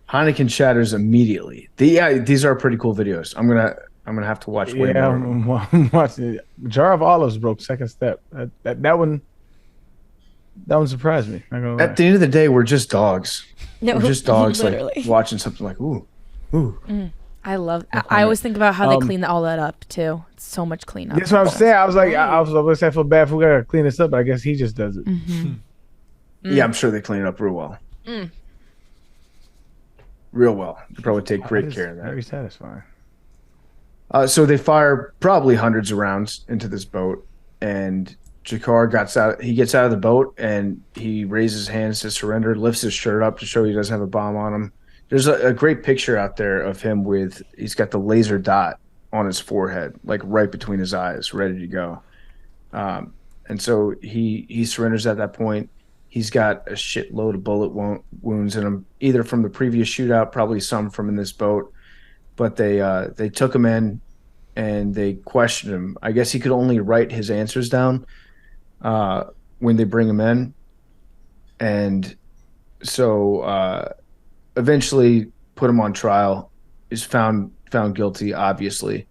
Heineken shatters immediately. These are pretty cool videos. I'm gonna have to watch way more. I'm watching it. Jar of Olives broke second step. That one surprised me. At the end of the day, we're just dogs. No, we're just dogs, literally. like watching something like ooh. I love. I always think about how they clean all that up too. It's so much cleanup. That's what I'm saying. I was like, I was I feel bad if we gotta clean this up, but I guess he just does it. Yeah, I'm sure they clean it up real well. Real well. They probably take great care of that. Very satisfying. So they fire probably hundreds of rounds into this boat, and Jakar gets out of the boat, and he raises his hands to surrender, lifts his shirt up to show he doesn't have a bomb on him. There's a great picture out there of him he's got the laser dot on his forehead, like right between his eyes, ready to go. And so he surrenders at that point. He's got a shitload of bullet wounds in him, either from the previous shootout, probably some from in this boat. But they took him in and they questioned him. I guess he could only write his answers down when they bring him in. And so eventually put him on trial, is found guilty, obviously.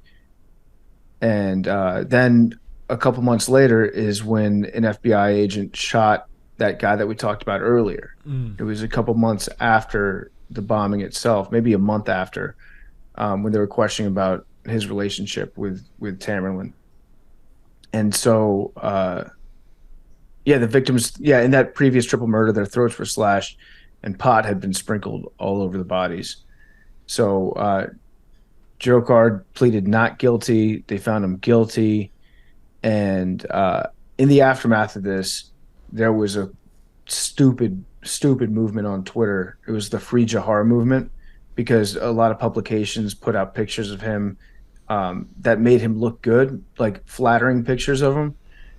And then a couple months later is when an FBI agent shot that guy that we talked about earlier. It was a couple months after the bombing itself, maybe a month after, when they were questioning about his relationship with Tamerlan. And so, the victims, in that previous triple murder, their throats were slashed and pot had been sprinkled all over the bodies. So Jokard pleaded not guilty. They found him guilty. And in the aftermath of this, there was a stupid movement on Twitter. It was the Free Jahar movement, because a lot of publications put out pictures of him that made him look good, like flattering pictures of him.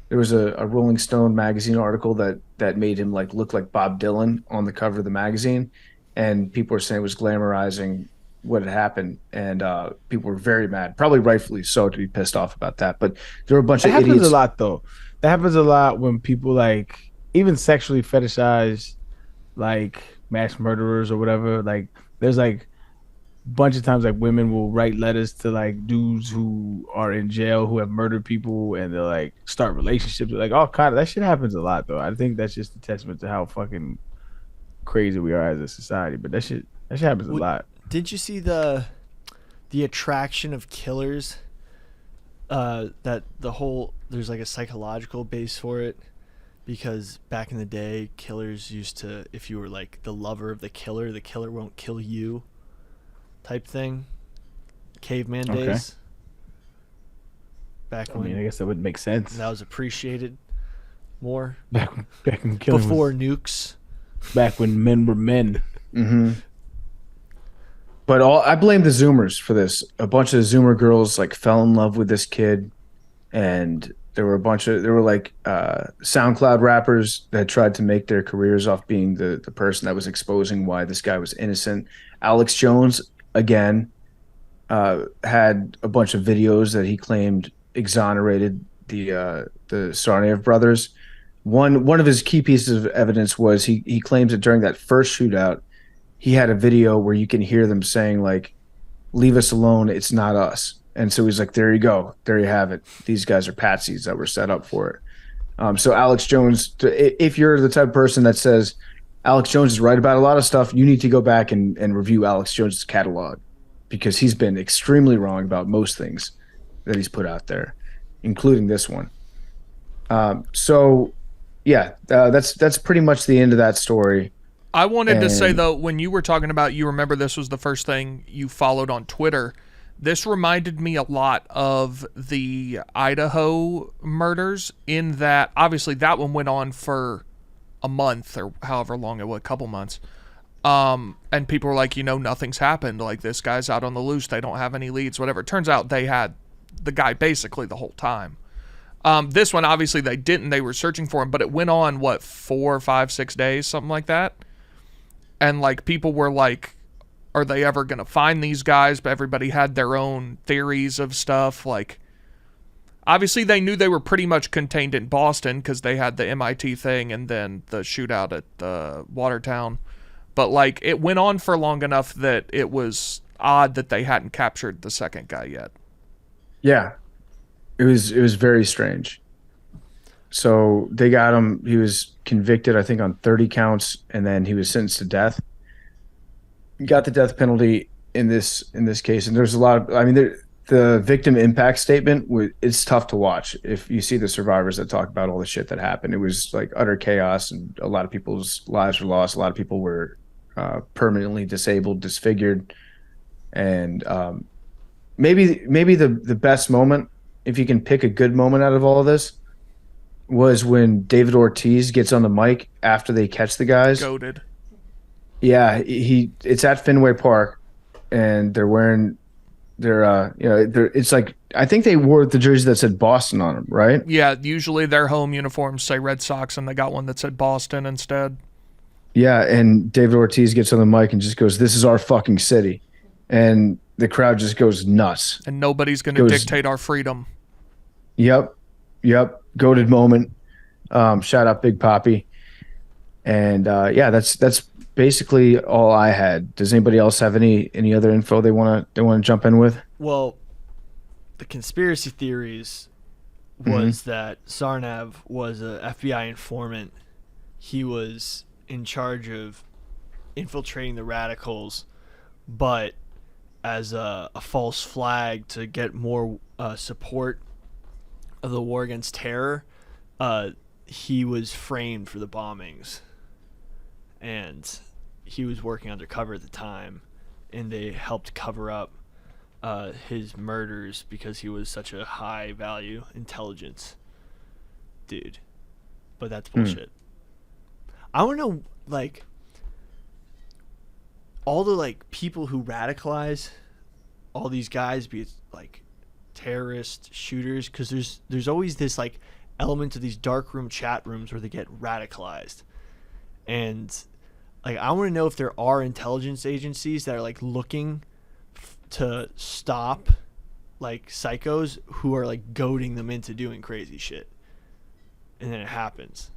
There was a Rolling Stone magazine article that made him look like Bob Dylan on the cover of the magazine, and people were saying it was glamorizing what had happened, and people were very mad, probably rightfully so, to be pissed off about that. But there were a bunch of idiots. That happens a lot, though. That happens a lot when people even sexually fetishize mass murderers or whatever. There's a bunch of times women will write letters to dudes who are in jail who have murdered people, and they'll start relationships. All kind of that shit happens a lot, though. I think that's just a testament to how fucking crazy we are as a society. But that shit happens a lot. Did you see the attraction of killers? That there's a psychological base for it, because back in the day, killers used to, if you were the lover of the killer won't kill you, type thing. Caveman days. Back when, I guess that would make sense. That was appreciated more. Back when killing before nukes. Back when men were men. Mm-hmm. But I blame the Zoomers for this. A bunch of Zoomer girls fell in love with this kid, and there were SoundCloud rappers that tried to make their careers off being the person that was exposing why this guy was innocent. Alex Jones, again, had a bunch of videos that he claimed exonerated the Tsarnaev brothers. One of his key pieces of evidence was he claims that during that first shootout, he had a video where you can hear them saying leave us alone, it's not us. And so he's there you go, there you have it, these guys are patsies that were set up for it. So Alex Jones, if you're the type of person that says Alex Jones is right about a lot of stuff. You need to go back and review Alex Jones' catalog because he's been extremely wrong about most things that he's put out there, including this one. So, yeah, that's pretty much the end of that story. I wanted to say, though, when you were talking about, you remember this was the first thing you followed on Twitter. This reminded me a lot of the Idaho murders in that, obviously, that one went on for a month or however long it was, a couple months. And people were like, nothing's happened. Like, this guy's out on the loose. They don't have any leads, whatever. It turns out they had the guy basically the whole time. This one, obviously, they didn't. They were searching for him, but it went on, 4, 5, 6 days, something like that. And, like, people were like, are they ever going to find these guys? But everybody had their own theories of stuff. Like, obviously, they knew they were pretty much contained in Boston because they had the MIT thing and then the shootout at Watertown. But, like, it went on for long enough that it was odd that they hadn't captured the second guy yet. Yeah. It was very strange. So they got him. He was convicted, I think, on 30 counts, and then he was sentenced to death. He got the death penalty in this case, and there's a lot of. The victim impact statement, it's tough to watch if you see the survivors that talk about all the shit that happened. It was like utter chaos, and a lot of people's lives were lost. A lot of people were permanently disabled, disfigured, and maybe the best moment, if you can pick a good moment out of all of this, was when David Ortiz gets on the mic after they catch the guys. Goated. Yeah, it's at Fenway Park, and they're wearing it's like, I think they wore the jersey that said Boston on them, right? Yeah, usually their home uniforms say Red Sox, and they got one that said Boston instead. Yeah, and David Ortiz gets on the mic and just goes, "This is our fucking city," and the crowd just goes nuts. And nobody's going to dictate our freedom. Yep. Goated moment. Shout out Big Papi. And that's basically all I had. Does anybody else have any other info they want to jump in with? Well, the conspiracy theories was that Sarnav was a FBI informant. He was in charge of infiltrating the radicals, but as a false flag to get more support of the war against terror, he was framed for the bombings, and he was working undercover at the time, and they helped cover up his murders because he was such a high value intelligence dude. But that's bullshit. I want to know, like, all the, like, people who radicalize all these guys, be it like terrorists, shooters, because there's always this, like, element of these dark room chat rooms where they get radicalized. And, like, I want to know if there are intelligence agencies that are, like, looking to stop, like, psychos who are, like, goading them into doing crazy shit. And then it happens.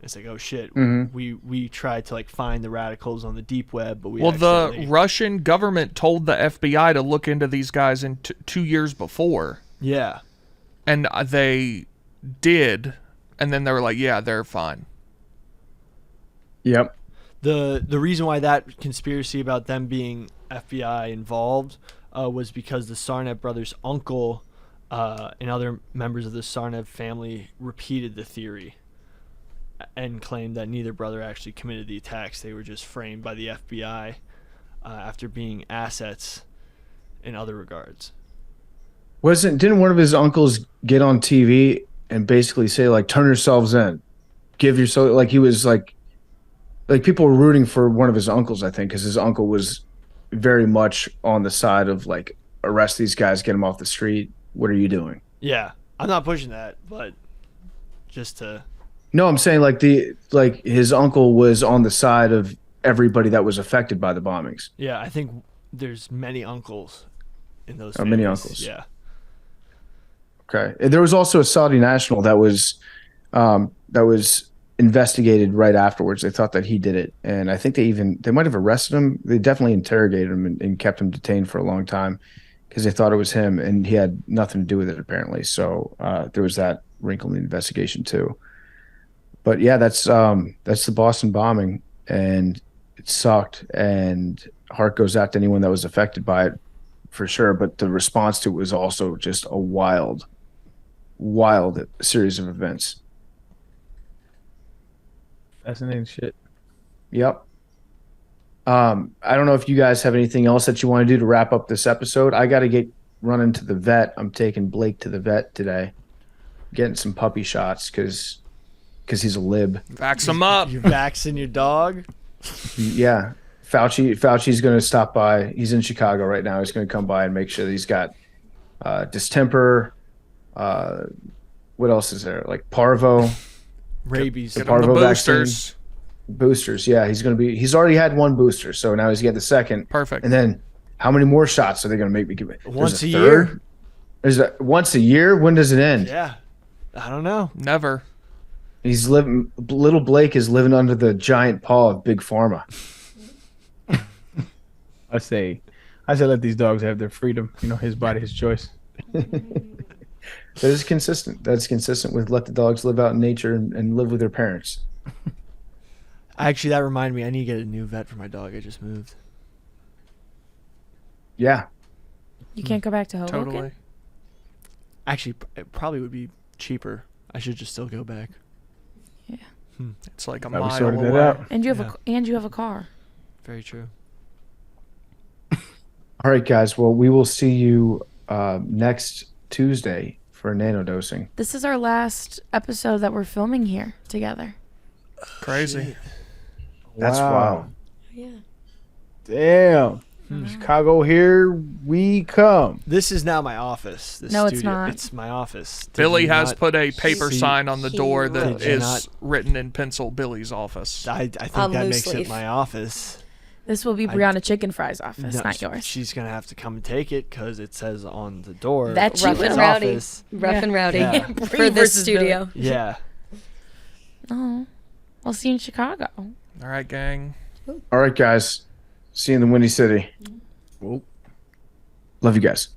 It's like, oh shit, we tried to, like, find the radicals on the deep web, but the Russian government told the FBI to look into these guys in 2 years before. Yeah. And they did, and then they were like, yeah, they're fine. Yep. The reason why that conspiracy about them being FBI involved was because the Sarnev brothers' uncle and other members of the Sarnev family repeated the theory and claimed that neither brother actually committed the attacks. They were just framed by the FBI after being assets in other regards. Didn't one of his uncles get on TV and basically say, like, turn yourselves in, give yourself, like, he was like people were rooting for one of his uncles, I think, because his uncle was very much on the side of, like, arrest these guys, get them off the street. What are you doing? Yeah, I'm not pushing that, but just to. No, I'm saying, like, his uncle was on the side of everybody that was affected by the bombings. Yeah, I think there's many uncles in those. Many uncles. Yeah. Okay. And there was also a Saudi national that was investigated right afterwards. They thought that he did it, and I think they might have arrested him. They definitely interrogated him and kept him detained for a long time because they thought it was him, and he had nothing to do with it apparently. So there was that wrinkle in the investigation too. But yeah, that's the Boston bombing. and it sucked. And heart goes out to anyone that was affected by it, for sure. But the response to it was also just a wild series of events. Fascinating shit. Yep. I don't know if you guys have anything else that you want to do to wrap up this episode. I got to get running to the vet. I'm taking Blake to the vet today, getting some puppy shots because he's a lib. Vax him up. You vaxing your dog? Yeah. Fauci's going to stop by. He's in Chicago right now. He's going to come by and make sure that he's got distemper. What else is there? Like parvo. Rabies. Get him the boosters. Vaccine. Boosters, yeah. He's already had one booster, so now he's getting the second. Perfect. And then how many more shots are they going to make me give? Once a year? There's once a year? When does it end? Yeah. I don't know. Never. Little Blake is living under the giant paw of Big Pharma. I say let these dogs have their freedom. His body, his choice. That is consistent. That's consistent with let the dogs live out in nature and live with their parents. Actually, that reminded me. I need to get a new vet for my dog. I just moved. Yeah. You can't go back to Hoboken? Totally. Actually, it probably would be cheaper. I should just still go back. Yeah. It's like a Glad we mile sorted that away. out. And you have a car. Very true. All right, guys. Well, we will see you next Tuesday for nanodosing. This is our last episode that we're filming here together. Crazy. That's wild. Yeah. Damn. Chicago, here we come. This is now my office. This No, it's studio. not. It's my office. Did Billy you has not put a paper see- sign on the door that Did you is not- written in pencil, Billy's office. I think On that loose makes leaf. it my office. This will be Brianna Chicken Fry's office, No, not yours. She's gonna have to come and take it because it says on the door. That she Rough will. and rowdy. Office. Rough and rowdy Yeah. for this studio. Yeah. Oh, we'll see you in Chicago. All right, gang. All right, guys. See you in the Windy City. Love you guys.